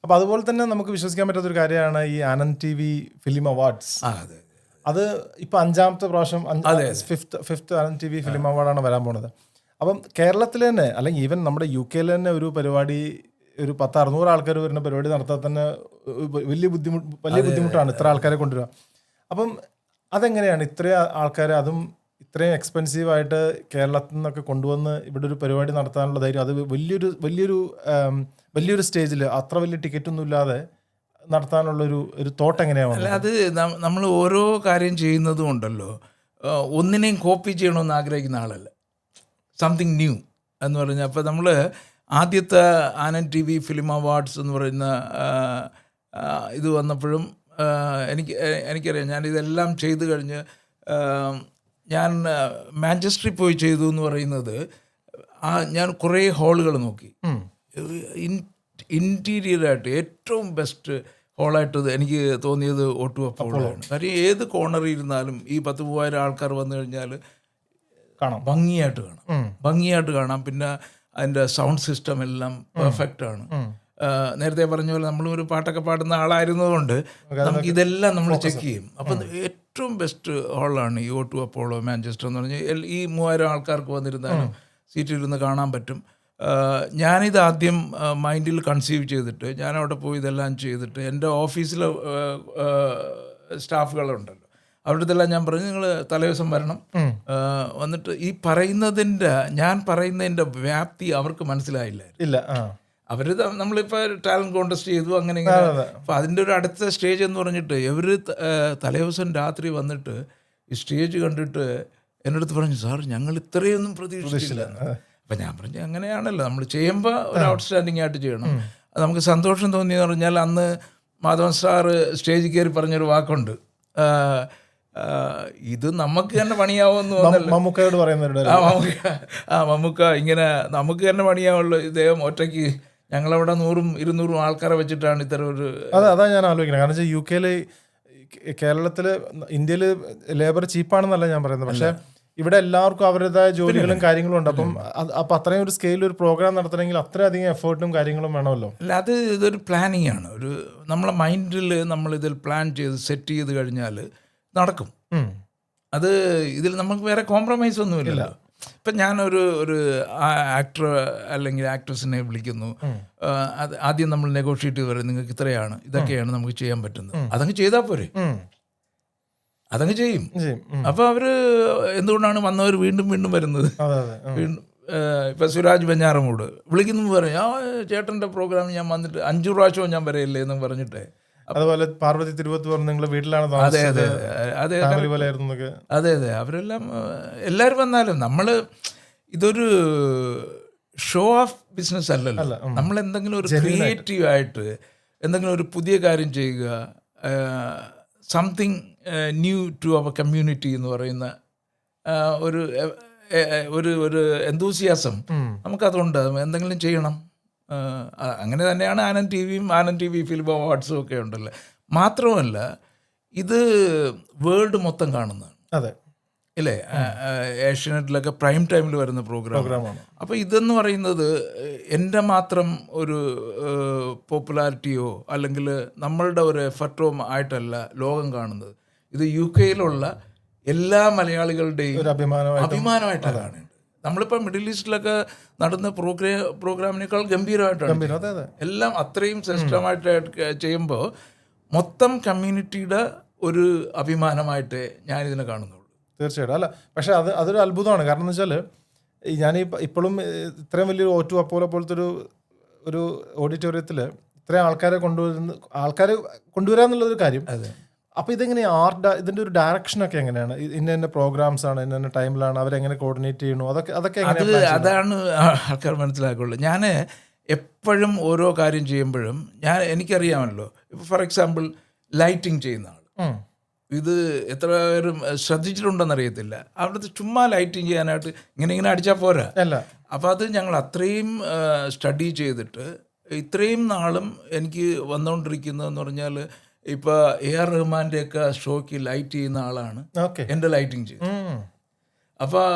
അപ്പോൾ അതുപോലെ തന്നെ നമുക്ക് വിശ്വസിക്കാൻ പറ്റാത്തൊരു കാര്യമാണ് ഈ ആനന്ദ് TV ഫിലിം അവാർഡ്സ്. അതെ. അത് ഇപ്പം 5ാമത്തെ പ്രാവശ്യം ഫിഫ്ത്ത് ആനന്ദ് TV ഫിലിം അവാർഡാണ് വരാൻ പോണത്. അപ്പം കേരളത്തിൽ തന്നെ അല്ലെങ്കിൽ ഈവൻ നമ്മുടെ UK തന്നെ ഒരു പരിപാടി, ഒരു 600 ആൾക്കാർ വരുന്ന പരിപാടി നടത്താൻ തന്നെ വലിയ ബുദ്ധിമുട്ടാണ് ഇത്ര ആൾക്കാരെ കൊണ്ടുവരിക. അപ്പം അതെങ്ങനെയാണ് ഇത്രയും ആൾക്കാരെ, അതും ഇത്രയും എക്സ്പെൻസീവായിട്ട് കേരളത്തിൽ നിന്നൊക്കെ കൊണ്ടുവന്ന് ഇവിടെ ഒരു പരിപാടി നടത്താനുള്ള ധൈര്യം, അത് വലിയൊരു സ്റ്റേജിൽ അത്ര വലിയ ടിക്കറ്റൊന്നും ഇല്ലാതെ നടത്താനുള്ളൊരു തോട്ട് എങ്ങനെയാണ്? അല്ല, അത് നമ്മൾ ഓരോ കാര്യം ചെയ്യുന്നതും ഉണ്ടല്ലോ, ഒന്നിനെയും കോപ്പി ചെയ്യണമെന്ന് ആഗ്രഹിക്കുന്ന ആളല്ല. സംതിങ് ന്യൂ എന്ന് പറഞ്ഞാൽ, അപ്പോൾ നമ്മൾ ആദ്യത്തെ ആനന്ദ് TV ഫിലിം അവാർഡ്സ് എന്ന് പറയുന്ന ഇത് വന്നപ്പോഴും എനിക്കറിയാം, ഞാനിതെല്ലാം ചെയ്തു കഴിഞ്ഞ് ഞാൻ മാഞ്ചസ്റ്ററിൽ പോയി ചെയ്തു എന്ന് പറയുന്നത്, ഞാൻ കുറേ ഹാളുകൾ നോക്കി. ഇൻറ്റീരിയറായിട്ട് ഏറ്റവും ബെസ്റ്റ് ഹോളായിട്ട് എനിക്ക് തോന്നിയത് O2 അപ്പോളാണ്. കാര്യം ഏത് കോർണറിൽ ഇരുന്നാലും ഈ 10,000-3000 ആൾക്കാർ വന്നു കഴിഞ്ഞാൽ ഭംഗിയായിട്ട് കാണാം. പിന്നെ അതിൻ്റെ സൗണ്ട് സിസ്റ്റം എല്ലാം പെർഫെക്റ്റ് ആണ്. നേരത്തെ പറഞ്ഞ പോലെ നമ്മളൊരു പാട്ടൊക്കെ പാടുന്ന ആളായിരുന്നതുകൊണ്ട് നമുക്ക് ഇതെല്ലാം നമ്മൾ ചെക്ക് ചെയ്യും. അപ്പം ഏറ്റവും ബെസ്റ്റ് ഹാളാണ് ഈ O2 അപ്പോളോ മാഞ്ചസ്റ്റർ എന്ന് പറഞ്ഞാൽ. ഈ 3000 ആൾക്കാർക്ക് വന്നിരുന്നാലും സീറ്റിലിരുന്ന് കാണാൻ പറ്റും. ഞാനിത് ആദ്യം മൈൻഡിൽ കൺസീവ് ചെയ്തിട്ട് ഞാനവിടെ പോയി ഇതെല്ലാം ചെയ്തിട്ട് എൻ്റെ ഓഫീസിലെ സ്റ്റാഫുകളുണ്ടല്ലോ, അവിടുത്തെല്ലാം ഞാൻ പറഞ്ഞു, നിങ്ങൾ തലേദിവസം വരണം, വന്നിട്ട് ഈ ഞാൻ പറയുന്നതിൻ്റെ വ്യാപ്തി അവർക്ക് മനസ്സിലായില്ല. അവർ നമ്മളിപ്പോൾ ടാലൻറ്റ് കോൺടെസ്റ്റ് ചെയ്തു അങ്ങനെ ഇങ്ങനെ. അപ്പോൾ അതിൻ്റെ ഒരു അടുത്ത സ്റ്റേജ് എന്ന് പറഞ്ഞിട്ട് ഇവർ തലേദിവസം രാത്രി വന്നിട്ട് ഈ സ്റ്റേജ് കണ്ടിട്ട് എൻ്റെ അടുത്ത് പറഞ്ഞു, സാർ ഞങ്ങൾ ഇത്രയൊന്നും പ്രതീക്ഷിച്ചില്ല. അപ്പം ഞാൻ പറഞ്ഞു, അങ്ങനെയാണല്ലോ നമ്മൾ ചെയ്യുമ്പോൾ ഒരു ഔട്ട്സ്റ്റാൻഡിങ് ആയിട്ട് ചെയ്യണം. അത് നമുക്ക് സന്തോഷം തോന്നിയെന്ന് പറഞ്ഞാൽ, അന്ന് മാധവൻ സാർ സ്റ്റേജിൽ കയറി പറഞ്ഞൊരു വാക്കുണ്ട്, ഇത് നമുക്ക് തന്നെ പണിയാവുമെന്ന് തോന്നല്ലോ. മമ്മൂക്കയോട് പറയുന്നുണ്ട്, മമ്മൂക്ക ഇങ്ങനെ നമുക്ക് തന്നെ പണിയാവുള്ളൂ, ഇദ്ദേഹം ഒറ്റയ്ക്ക് ഞങ്ങളവിടെ 100-200 ആൾക്കാരെ വെച്ചിട്ടാണ് ഇത്തരം ഒരു. അതാ ഞാൻ ആലോചിക്കുന്നത്. കാരണം വെച്ചാൽ UK കേരളത്തിൽ ഇന്ത്യയിൽ ലേബർ ചീപ്പാണെന്നല്ല ഞാൻ പറയുന്നത്, പക്ഷേ ഇവിടെ എല്ലാവർക്കും അവരുടേതായ ജോലികളും കാര്യങ്ങളും ഉണ്ട്. അപ്പം അത്രയും ഒരു സ്കെയിലിൽ ഒരു പ്രോഗ്രാം നടത്തണമെങ്കിൽ അത്രയധികം എഫേർട്ടും കാര്യങ്ങളും വേണമല്ലോ. അല്ല, ഇതൊരു പ്ലാനിങ് ആണ്. നമ്മളെ മൈൻഡിൽ നമ്മളിതിൽ പ്ലാൻ ചെയ്ത് സെറ്റ് ചെയ്ത് കഴിഞ്ഞാൽ നടക്കും. അത് ഇതിൽ നമുക്ക് വേറെ കോംപ്രമൈസ് ഒന്നുമില്ല. ഇപ്പം ഞാനൊരു ആക്ടർ അല്ലെങ്കിൽ ആക്ട്രസിനെ വിളിക്കുന്നു, അത് ആദ്യം നമ്മൾ നെഗോഷിയേറ്റ് ചെയ്ത് പറയും, നിങ്ങൾക്ക് ഇതൊക്കെയാണ് നമുക്ക് ചെയ്യാൻ പറ്റുന്നത്, അതങ്ങ് ചെയ്താൽ പോരെ, അതങ്ങ് ചെയ്യും. അപ്പോൾ അവർ എന്തുകൊണ്ടാണ് വന്നവർ വീണ്ടും വരുന്നത്? ഇപ്പം സുരാജ് വെഞ്ഞാറമൂട് വിളിക്കുന്നു പറയും, ചേട്ടൻ്റെ പ്രോഗ്രാം ഞാൻ വന്നിട്ട് 5 പ്രാവശ്യവും ഞാൻ വരയില്ലേ എന്ന് പറഞ്ഞിട്ട്. അതുപോലെ പാർവതി തിരുവത്ത് പറഞ്ഞു, നിങ്ങൾ വീട്ടിലാണ് അതെ അവരെല്ലാം എല്ലാവരും വന്നാലും നമ്മൾ ഇതൊരു ഷോ ഓഫ് ബിസിനസ് അല്ലല്ലോ. നമ്മൾ എന്തെങ്കിലും ഒരു ക്രിയേറ്റീവായിട്ട് എന്തെങ്കിലും ഒരു പുതിയ കാര്യം ചെയ്യുക, something new to our community എന്ന് പറയുന്ന ഒരു എന്തൂസിയാസം നമുക്കതുണ്ട്. എന്തെങ്കിലും ചെയ്യണം. അങ്ങനെ തന്നെയാണ് ആനന്ദ് TV ഫിലിം അവാർഡ്സും ഒക്കെ ഉണ്ടല്ലോ. മാത്രമല്ല, ഇത് വേൾഡ് മൊത്തം കാണുന്നതാണ്. അതെ ഇല്ലേ? ഏഷ്യാനെറ്റിലൊക്കെ പ്രൈം ടൈമിൽ വരുന്ന പ്രോഗ്രാമാണ്. അപ്പോൾ ഇതെന്ന് പറയുന്നത് എൻ്റെ മാത്രം ഒരു പോപ്പുലാരിറ്റിയോ അല്ലെങ്കിൽ നമ്മളുടെ ഒരു എഫർട്ടോ ആയിട്ടല്ല ലോകം കാണുന്നത്. ഇത് UK എല്ലാ മലയാളികളുടെയും അഭിമാനമായിട്ടാണ് കാണേണ്ടത്. നമ്മളിപ്പോൾ മിഡിൽ ഈസ്റ്റിലൊക്കെ നടന്ന പ്രോഗ്രാമിനേക്കാൾ ഗംഭീരമായിട്ടാണ് എല്ലാം. അത്രയും ശ്രേഷ്ഠമായിട്ട് ചെയ്യുമ്പോൾ മൊത്തം കമ്മ്യൂണിറ്റിയുടെ ഒരു അഭിമാനമായിട്ട് ഞാനിതിനെ കാണുന്നുള്ളൂ. തീർച്ചയായിട്ടും. അല്ല, പക്ഷേ അതൊരു അത്ഭുതമാണ്. കാരണം എന്ന് വെച്ചാൽ ഞാൻ ഇപ്പോഴും ഇത്രയും വലിയൊരു O2 അപ്പോളോ പോലത്തെ ഒരു ഓഡിറ്റോറിയത്തിൽ ഇത്രയും ആൾക്കാരെ കൊണ്ടുവരാന്നുള്ളൊരു കാര്യം. അപ്പോൾ ഇതെങ്ങനെയാണ് ഇതിൻ്റെ ഒരു ഡയറക്ഷനൊക്കെ എങ്ങനെയാണ്? ഇന്ന പ്രോഗ്രാംസ് ആണ്, ഇന്ന ടൈമിലാണ്, അവരെങ്ങനെ കോർഡിനേറ്റ് ചെയ്യണു, അതൊക്കെ അതാണ് ആൾക്കാർ മനസ്സിലാക്കുള്ളൂ. ഞാൻ എപ്പോഴും ഓരോ കാര്യം ചെയ്യുമ്പോഴും എനിക്കറിയാമല്ലോ. ഇപ്പോൾ ഫോർ എക്സാമ്പിൾ ലൈറ്റിംഗ് ചെയ്യുന്ന ആൾ, ഇത് എത്ര പേരും ശ്രദ്ധിച്ചിട്ടുണ്ടെന്നറിയത്തില്ല. അവിടുത്തെ ചുമ്മാ ലൈറ്റിംഗ് ചെയ്യാനായിട്ട് ഇങ്ങനെ അടിച്ചാൽ പോരാ. അപ്പോൾ അത് ഞങ്ങൾ അത്രയും സ്റ്റഡി ചെയ്തിട്ട് ഇത്രയും നാളും എനിക്ക് വന്നുകൊണ്ടിരിക്കുന്നതെന്ന് പറഞ്ഞാൽ, ഇപ്പോൾ AR റഹ്മാൻ്റെ ഒക്കെ ഷോയ്ക്ക് ലൈറ്റ് ചെയ്യുന്ന ആളാണ് എൻ്റെ ലൈറ്റിംഗ് ചെയ്യുന്നത്. അപ്പോൾ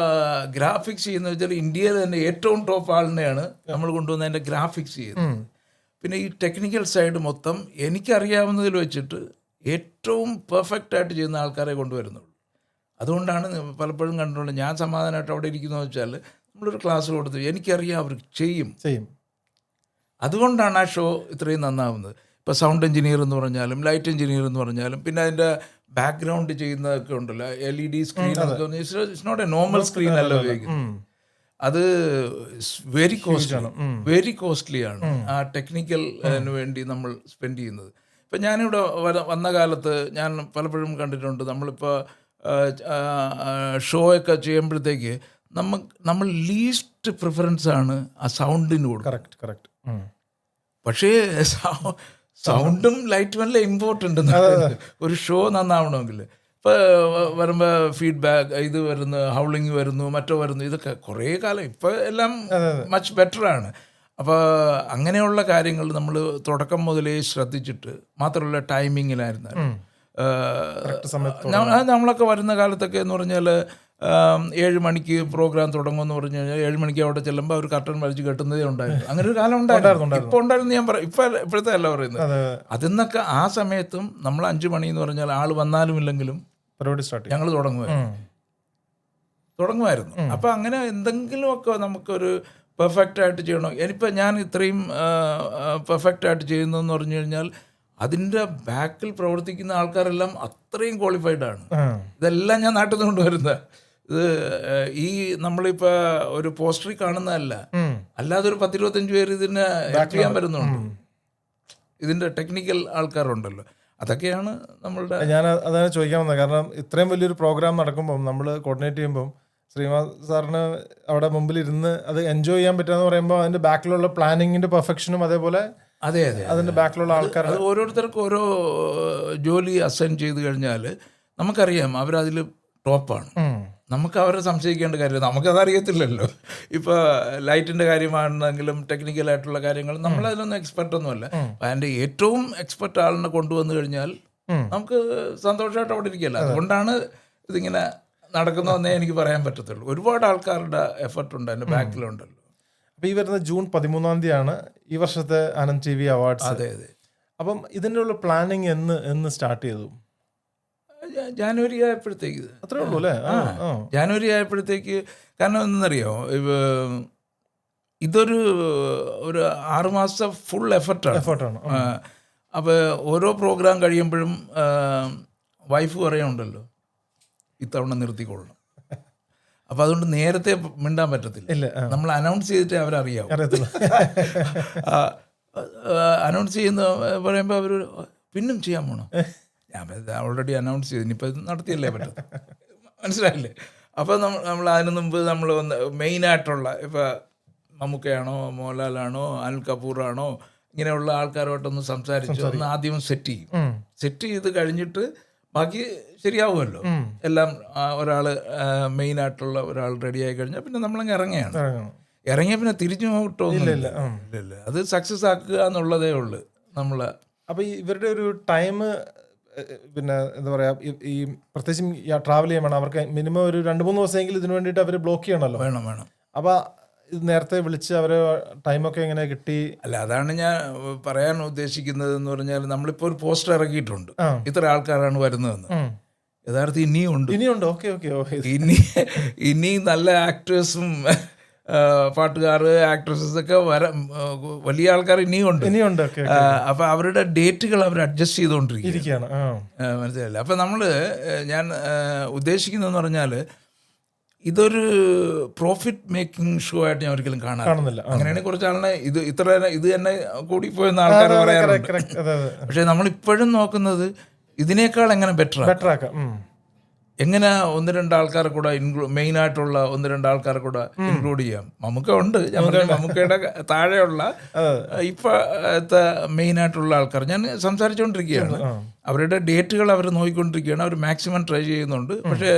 ഗ്രാഫിക്സ് ചെയ്യുന്നത് വെച്ചാൽ ഇന്ത്യയിൽ തന്നെ ഏറ്റവും ടോപ്പ് ആളിനെയാണ് നമ്മൾ കൊണ്ടുവന്ന് അതിൻ്റെ ഗ്രാഫിക്സ് ചെയ്യുന്നത്. പിന്നെ ഈ ടെക്നിക്കൽ സൈഡ് മൊത്തം എനിക്കറിയാവുന്നതിൽ വെച്ചിട്ട് ഏറ്റവും പെർഫെക്റ്റ് ആയിട്ട് ചെയ്യുന്ന ആൾക്കാരെ കൊണ്ടുവരുന്നുള്ളൂ. അതുകൊണ്ടാണ് പലപ്പോഴും കണ്ടുകൊണ്ട് ഞാൻ സമാധാനമായിട്ട് അവിടെ ഇരിക്കുന്നത് വെച്ചാൽ നമ്മളൊരു ക്ലാസ് കൊടുത്ത് എനിക്കറിയാം അവർ ചെയ്യും. അതുകൊണ്ടാണ് ആ ഷോ ഇത്രയും നന്നാവുന്നത്. ഇപ്പോൾ സൗണ്ട് എഞ്ചിനീയർ എന്ന് പറഞ്ഞാലും ലൈറ്റ് എഞ്ചിനീയർ എന്ന് പറഞ്ഞാലും പിന്നെ അതിൻ്റെ ബാക്ക്ഗ്രൗണ്ട് ചെയ്യുന്നതൊക്കെ ഉണ്ടല്ലോ, LED സ്ക്രീൻ ഒക്കെ it's not a normal screen അല്ല ഉപയോഗിക്കുന്നത്. അത് വെരി കോസ്റ്റ്ലി ആണ് ആ ടെക്നിക്കൽ വേണ്ടി നമ്മൾ സ്പെൻഡ് ചെയ്യുന്നത്. ഇപ്പം ഞാനിവിടെ വന്ന കാലത്ത് ഞാൻ പലപ്പോഴും കണ്ടിട്ടുണ്ട്, നമ്മളിപ്പോൾ ഷോ ഒക്കെ ചെയ്യുമ്പോഴത്തേക്ക് നമ്മൾ ലീസ്റ്റ് പ്രിഫറൻസ് ആണ് ആ സൗണ്ടിന് കൊടുക്കുക. കറക്റ്റ്. പക്ഷേ സൗണ്ടും ലൈറ്റും എല്ലാം ഇമ്പോർട്ടൻ്റ് ഒരു ഷോ നന്നാവണമെങ്കിൽ. ഇപ്പോൾ വരുമ്പോൾ ഫീഡ്ബാക്ക് ഇത് വരുന്നു, ഹൗളിങ് വരുന്നു, മറ്റോ വരുന്നു, ഇതൊക്കെ കുറേ കാലം ഇപ്പോൾ എല്ലാം മച്ച് ബെറ്ററാണ്. അപ്പോൾ അങ്ങനെയുള്ള കാര്യങ്ങൾ നമ്മൾ തുടക്കം മുതലേ ശ്രദ്ധിച്ചിട്ട്, മാത്രമല്ല ടൈമിങ്ങിലായിരുന്നാലും നമ്മളൊക്കെ വരുന്ന കാലത്തൊക്കെ എന്ന് പറഞ്ഞാൽ 7 മണിക്ക് പ്രോഗ്രാം തുടങ്ങുമെന്ന് പറഞ്ഞു കഴിഞ്ഞാൽ 7 മണിക്ക് അവിടെ ചെല്ലുമ്പോൾ അവർ കർട്ടൻ വലിച്ച് കെട്ടുന്നതേ ഉണ്ടായിരുന്നു. അങ്ങനെ ഒരു കാലം ഉണ്ടായിരുന്നു. ഇപ്പോൾ ഉണ്ടായിരുന്നു ഞാൻ പറയാം, ഇപ്പോഴത്തെ അല്ല പറയുന്നത്. അതിന്നൊക്കെ ആ സമയത്തും നമ്മൾ 5 മണി എന്ന് പറഞ്ഞാൽ ആൾ വന്നാലും ഇല്ലെങ്കിലും ഞങ്ങൾ തുടങ്ങുമായിരുന്നു. അപ്പം അങ്ങനെ എന്തെങ്കിലുമൊക്കെ നമുക്കൊരു പെർഫെക്റ്റ് ആയിട്ട് ചെയ്യണം. ഇനിയിപ്പോൾ ഞാൻ ഇത്രയും പെർഫെക്റ്റ് ആയിട്ട് ചെയ്യുന്നതെന്ന് പറഞ്ഞു കഴിഞ്ഞാൽ അതിൻ്റെ ബാക്കിൽ പ്രവർത്തിക്കുന്ന ആൾക്കാരെല്ലാം അത്രയും ക്വാളിഫൈഡ് ആണ്. ഇതെല്ലാം ഞാൻ നാട്ടിൽ നിന്ന് കൊണ്ടുവരുന്നത്. ഇത് ഈ നമ്മളിപ്പോൾ ഒരു പോസ്റ്ററിൽ കാണുന്നതല്ല, അല്ലാതെ ഒരു 10-25 പേര് ഇതിനെ ഹെൽപ്പ് ചെയ്യാൻ വരുന്നുണ്ട്. ഇതിൻ്റെ ടെക്നിക്കൽ ആൾക്കാരുണ്ടല്ലോ, അതൊക്കെയാണ് നമ്മളുടെ. ഞാൻ അതാണ് ചോദിക്കാൻ വന്നത്. കാരണം ഇത്രയും വലിയൊരു പ്രോഗ്രാം നടക്കുമ്പം നമ്മൾ കോർഡിനേറ്റ് ചെയ്യുമ്പം ശ്രീനിവാസ് സാറിന് അവിടെ മുമ്പിൽ ഇരുന്ന് അത് എൻജോയ് ചെയ്യാൻ പറ്റുക എന്ന് പറയുമ്പോൾ അതിൻ്റെ ബാക്കിലുള്ള പ്ലാനിങ്ങിൻ്റെ പെർഫെക്ഷനും അതേപോലെ അതെ അതിൻ്റെ ബാക്കിലുള്ള ആൾക്കാർ ഓരോരുത്തർക്കും ഓരോ ജോലി അസൈൻ ചെയ്ത് കഴിഞ്ഞാൽ നമുക്കറിയാം അവരതിൽ ടോപ്പാണ്. നമുക്ക് അവരെ സംശയിക്കേണ്ട കാര്യം, നമുക്കതറിയത്തില്ലല്ലോ. ഇപ്പോൾ ലൈറ്റിൻ്റെ കാര്യമാണെന്നെങ്കിലും ടെക്നിക്കലായിട്ടുള്ള കാര്യങ്ങൾ നമ്മളതിലൊന്നും എക്സ്പെർട്ടൊന്നുമല്ല. അതിൻ്റെ ഏറ്റവും എക്സ്പെർട്ട് ആളിനെ കൊണ്ടുവന്നു കഴിഞ്ഞാൽ നമുക്ക് സന്തോഷമായിട്ട് അവിടെ ഇരിക്കുകയല്ല. അതുകൊണ്ടാണ് ഇതിങ്ങനെ നടക്കുന്നതെന്നേ എനിക്ക് പറയാൻ പറ്റത്തുള്ളൂ. ഒരുപാട് ആൾക്കാരുടെ എഫർട്ടുണ്ട് അതിൻ്റെ ബാക്കിലുണ്ടല്ലോ. അപ്പോൾ ഈ വരുന്ന ജൂൺ 13 ഈ വർഷത്തെ ആനന്ദ് TV അവാർഡ്സ്. അതെ. അപ്പം ഇതിൻ്റെ ഉള്ള പ്ലാനിങ് എന്ന് സ്റ്റാർട്ട് ചെയ്തു? ജാനുവരി ആയപ്പോഴത്തേക്ക്. അത്രേ ഉള്ളൂ അല്ലേ? ജാനുവരി ആയപ്പോഴത്തേക്ക്. കാരണം എന്തെന്നറിയോ, ഇതൊരു 6 മാസത്തെ ഫുൾ എഫർട്ടാണ്. അപ്പോൾ ഓരോ പ്രോഗ്രാം കഴിയുമ്പോഴും വൈഫ് പറയുന്നുണ്ടല്ലോ ഇത്തവണ നിർത്തിക്കൊള്ളണം. അപ്പോൾ അതുകൊണ്ട് നേരത്തെ മിണ്ടാൻ പറ്റത്തില്ല. നമ്മൾ അനൗൺസ് ചെയ്തിട്ട് അവരറിയാവും. അനൗൺസ് ചെയ്യുന്ന പറയുമ്പോൾ അവർ പിന്നും ചെയ്യാൻ പോണോ, ഞാൻ ഓൾറെഡി അനൗൺസ് ചെയ്തു, ഇനിയിപ്പോൾ ഇത് നടത്തിയല്ലേ പറ്റും, മനസ്സിലായില്ലേ? അപ്പോൾ നമ്മൾ അതിന് മുമ്പ് നമ്മൾ മെയിനായിട്ടുള്ള ഇപ്പോൾ മമ്മൂക്കയാണോ മോഹൻലാലാണോ അനിൽ കപൂറാണോ ഇങ്ങനെയുള്ള ആൾക്കാരുമായിട്ടൊന്ന് സംസാരിച്ച് ഒന്ന് ആദ്യം സെറ്റ് ചെയ്ത് കഴിഞ്ഞിട്ട് ബാക്കി ശരിയാവുമല്ലോ. എല്ലാം ഒരാൾ മെയിനായിട്ടുള്ള ഒരാൾ റെഡിയായി കഴിഞ്ഞാൽ പിന്നെ നമ്മളങ്ങ് ഇറങ്ങിയ പിന്നെ തിരിച്ചു നോട്ടൊന്നുമില്ല. അത് സക്സസ് ആക്കുക എന്നുള്ളതേ ഉള്ളു നമ്മൾ. അപ്പോൾ ഇവരുടെ ഒരു ടൈം പിന്നെ എന്താ പറയുക, ഈ പ്രത്യേകിച്ചും ട്രാവൽ ചെയ്യാൻ വേണം അവർക്ക് മിനിമം ഒരു 2-3 ദിവസമെങ്കിലും ഇതിനു വേണ്ടിയിട്ട് അവർ ബ്ലോക്ക് ചെയ്യണമല്ലോ. വേണം. അപ്പോൾ ഇത് നേരത്തെ വിളിച്ച് അവർ ടൈമൊക്കെ എങ്ങനെ കിട്ടി? അല്ല, അതാണ് ഞാൻ പറയാൻ ഉദ്ദേശിക്കുന്നത് എന്ന് പറഞ്ഞാൽ നമ്മളിപ്പോൾ ഒരു പോസ്റ്റർ ഇറക്കിയിട്ടുണ്ട്, ഇത്ര ആൾക്കാരാണ് വരുന്നതെന്ന്. യഥാർത്ഥം ഇനിയുണ്ട്. ഇനി നല്ല ആക്ടേഴ്സും പാട്ടുകാർ ആക്ട്രസസ് ഒക്കെ വലിയ ആൾക്കാർ ഇനിയുണ്ട്. അപ്പൊ അവരുടെ ഡേറ്റുകൾ അവർ അഡ്ജസ്റ്റ് ചെയ്തുകൊണ്ടിരിക്കുകയാണ്. മനസ്സിലായില്ല? അപ്പൊ ഞാൻ ഉദ്ദേശിക്കുന്നതെന്ന് പറഞ്ഞാൽ ഇതൊരു പ്രോഫിറ്റ് മേക്കിംഗ് ഷോ ആയിട്ട് ഞാൻ ഒരിക്കലും കാണുന്നില്ല. അങ്ങനെയാണെങ്കിൽ കുറച്ചാളിനെ ഇത് തന്നെ കൂടിപ്പോയെന്ന് ആൾക്കാർ പറയാറുണ്ട്. പക്ഷെ നമ്മളിപ്പോഴും നോക്കുന്നത് ഇതിനേക്കാൾ എങ്ങനെ ബെറ്റർ ആക്കാം, എങ്ങനെ 1-2 ആൾക്കാരെ കൂടെ മെയിനായിട്ടുള്ള 1-2 ആൾക്കാരെ കൂടെ ഇൻക്ലൂഡ് ചെയ്യാം. മമ്മൂക്കയുടെ താഴെയുള്ള ഇപ്പോഴത്തെ മെയിനായിട്ടുള്ള ആൾക്കാർ ഞാൻ സംസാരിച്ചുകൊണ്ടിരിക്കുകയാണ്. അവരുടെ ഡേറ്റുകൾ അവർ നോക്കിക്കൊണ്ടിരിക്കുകയാണ്. അവർ മാക്സിമം ട്രൈ ചെയ്യുന്നുണ്ട്. പക്ഷേ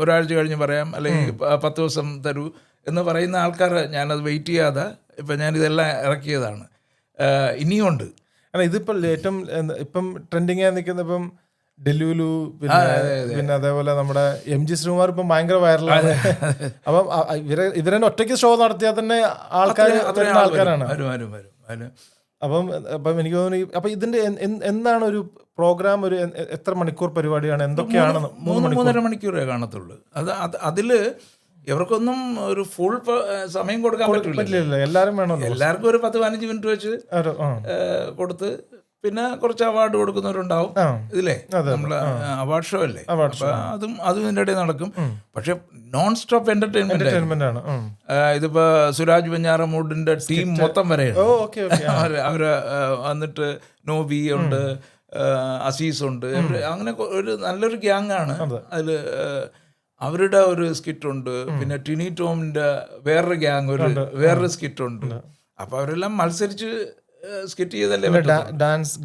ഒരാഴ്ച കഴിഞ്ഞ് പറയാം, അല്ലെങ്കിൽ 10 ദിവസം തരൂ എന്ന് പറയുന്ന ആൾക്കാർ ഞാനത് വെയിറ്റ് ചെയ്യാതെ ഇപ്പം ഞാനിതെല്ലാം ഇറക്കിയതാണ്. ഇനിയുണ്ട്. ഇതിപ്പോൾ ഏറ്റവും ഇപ്പം ട്രെൻഡിങ് ആയി നിൽക്കുന്ന ഇപ്പം ഡെലുലു, പിന്നെ അതേപോലെ നമ്മുടെ MG ശ്രീകുമാർ ഇപ്പം ഭയങ്കര വൈറലാണ്. അപ്പം ഇവരെ ഒറ്റയ്ക്ക് ഷോ നടത്തിയാൽ തന്നെ ആൾക്കാരാണ്. അപ്പം എനിക്ക് തോന്നുന്നു അപ്പം ഇതിന്റെ എന്താണ് ഒരു പ്രോഗ്രാം, ഒരു എത്ര മണിക്കൂർ പരിപാടിയാണ്, എന്തൊക്കെയാണ്? 3-3.5 മണിക്കൂറേ കാണത്തുള്ളൂ. അതില് ഇവർക്കൊന്നും ഒരു ഫുൾ സമയം കൊടുക്കാൻ പറ്റില്ല. എല്ലാവരും വേണമല്ലോ. എല്ലാവർക്കും ഒരു 10-15 മിനിറ്റ് വെച്ച് കൊടുത്ത് പിന്നെ കുറച്ച് അവാർഡ് കൊടുക്കുന്നവരുണ്ടാവും ഇതിലെ നമ്മള് അവാർഡ് ഷോ അല്ലേ, അതും ഇതിന്റെ ഇടയിൽ നടക്കും. പക്ഷെ നോൺ സ്റ്റോപ്പ് എന്റർടൈൻമെന്റ് ആണ്. ഇതിപ്പോ സുരാജ് വെഞ്ഞാറമൂടിന്റെ ടീം മൊത്തം വരെയാണ്. അവര് വന്നിട്ട് നോബി ഉണ്ട്, അസീസ് ഉണ്ട്, അങ്ങനെ ഒരു നല്ലൊരു ഗ്യാങ് ആണ്. അതില് അവരുടെ ഒരു സ്കിറ്റ് ഉണ്ട്, പിന്നെ ടിനി ടോമിന്റെ വേറൊരു ഗ്യാങ് വേറൊരു സ്കിറ്റ് ഉണ്ട്. അപ്പൊ അവരെല്ലാം മത്സരിച്ച് സ്കിറ്റ് ചെയ്തല്ലേ.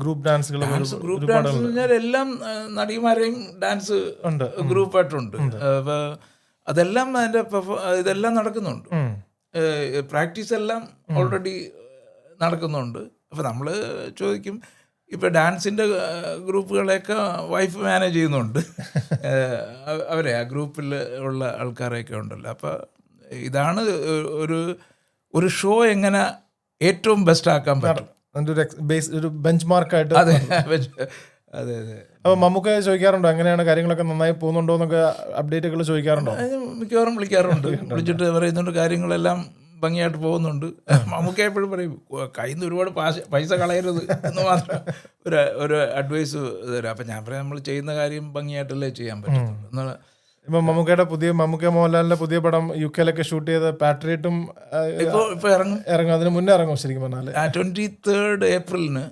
ഗ്രൂപ്പ് ഡാൻസ് പറഞ്ഞാൽ എല്ലാം നടിമാരെയും ഡാൻസ് ഗ്രൂപ്പായിട്ടുണ്ട്. അപ്പൊ അതെല്ലാം അതിന്റെ ഇതെല്ലാം നടക്കുന്നുണ്ട്. പ്രാക്ടീസ് എല്ലാം ഓൾറെഡി നടക്കുന്നുണ്ട്. അപ്പൊ നമ്മള് ചോദിക്കും, ഇപ്പൊ ഡാൻസിന്റെ ഗ്രൂപ്പുകളെയൊക്കെ വൈഫ് മാനേജ് ചെയ്യുന്നുണ്ട്. അവരെ ആ ഗ്രൂപ്പിൽ ഉള്ള ആൾക്കാരെയൊക്കെ ഉണ്ടല്ലോ. അപ്പൊ ഇതാണ് ഒരു ഷോ എങ്ങനെ ഏറ്റവും ബെസ്റ്റ് ആക്കാൻ പറ്റും, ഒരു ബെഞ്ച് മാർക്കായിട്ട്. അതെ അതെ. അപ്പൊ മമ്മൂക്ക ചോദിക്കാറുണ്ടോ എങ്ങനെയാണ് കാര്യങ്ങളൊക്കെ നന്നായി പോകുന്നുണ്ടോ എന്നൊക്കെ അപ്ഡേറ്റുകൾ ചോദിക്കാറുണ്ടോ? മിക്കവാറും വിളിക്കാറുണ്ട്. വിളിച്ചിട്ട് പറയുന്നുണ്ട് കാര്യങ്ങളെല്ലാം ഭംഗിയായിട്ട് പോകുന്നുണ്ട്. മമ്മൂക്ക എപ്പോഴും പറയും കയ്യിൽ നിന്ന് ഒരുപാട് പൈസ കളയരുത് എന്ന് മാത്രം ഒരു അഡ്വൈസ് തരാം. അപ്പം ഞാൻ പറയാം നമ്മൾ ചെയ്യുന്ന കാര്യം ഭംഗിയായിട്ടല്ലേ ചെയ്യാൻ പറ്റുള്ളൂ എന്നുള്ള. ഇപ്പം മമ്മൂക്ക മോഹൻലാലിന്റെ പുതിയ പടം UK ഷൂട്ട് ചെയ്ത പാട്രിയറ്റും ഇപ്പൊ ഇറങ്ങും. അതിന് മുന്നേ ഇറങ്ങും ശരിക്കും പറഞ്ഞാൽ 23rd ഏപ്രിലിന്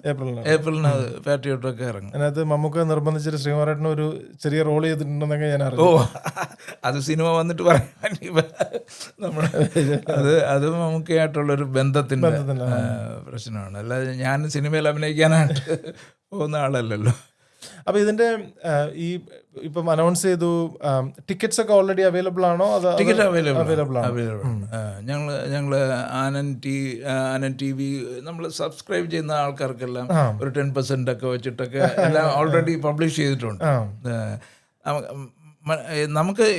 പാട്രിയറ്റൊക്കെ ഇറങ്ങും. അതിനകത്ത് മമ്മൂക്ക നിർബന്ധിച്ചിട്ട് ശ്രീകുമാരേട്ടന് ഒരു ചെറിയ റോൾ ചെയ്തിട്ടുണ്ടെന്നൊക്കെ ഞാൻ അറിയാം. അത് സിനിമ വന്നിട്ട് പറയാൻ അത് മമ്മൂക്കയായിട്ടുള്ളൊരു ബന്ധത്തിന്റെ പ്രശ്നമാണ്. അല്ലാതെ ഞാൻ സിനിമയിൽ അഭിനയിക്കാനായിട്ട് പോകുന്ന ആളല്ലല്ലോ. അപ്പൊ ഇതിന്റെ ഈ ഇപ്പം അനൗൺസ് ചെയ്തു, ടിക്കറ്റ്സ് ഒക്കെ ഓൾറെഡി അവൈലബിൾ ആണോ? ടിക്കറ്റ് അവൈലബിൾ ആണ്. ഞങ്ങള് ആനന്ദ് TV നമ്മൾ സബ്സ്ക്രൈബ് ചെയ്യുന്ന ആൾക്കാർക്കെല്ലാം ഒരു 10% ഒക്കെ വെച്ചിട്ടൊക്കെ എല്ലാം ഓൾറെഡി പബ്ലിഷ് ചെയ്തിട്ടുണ്ട്.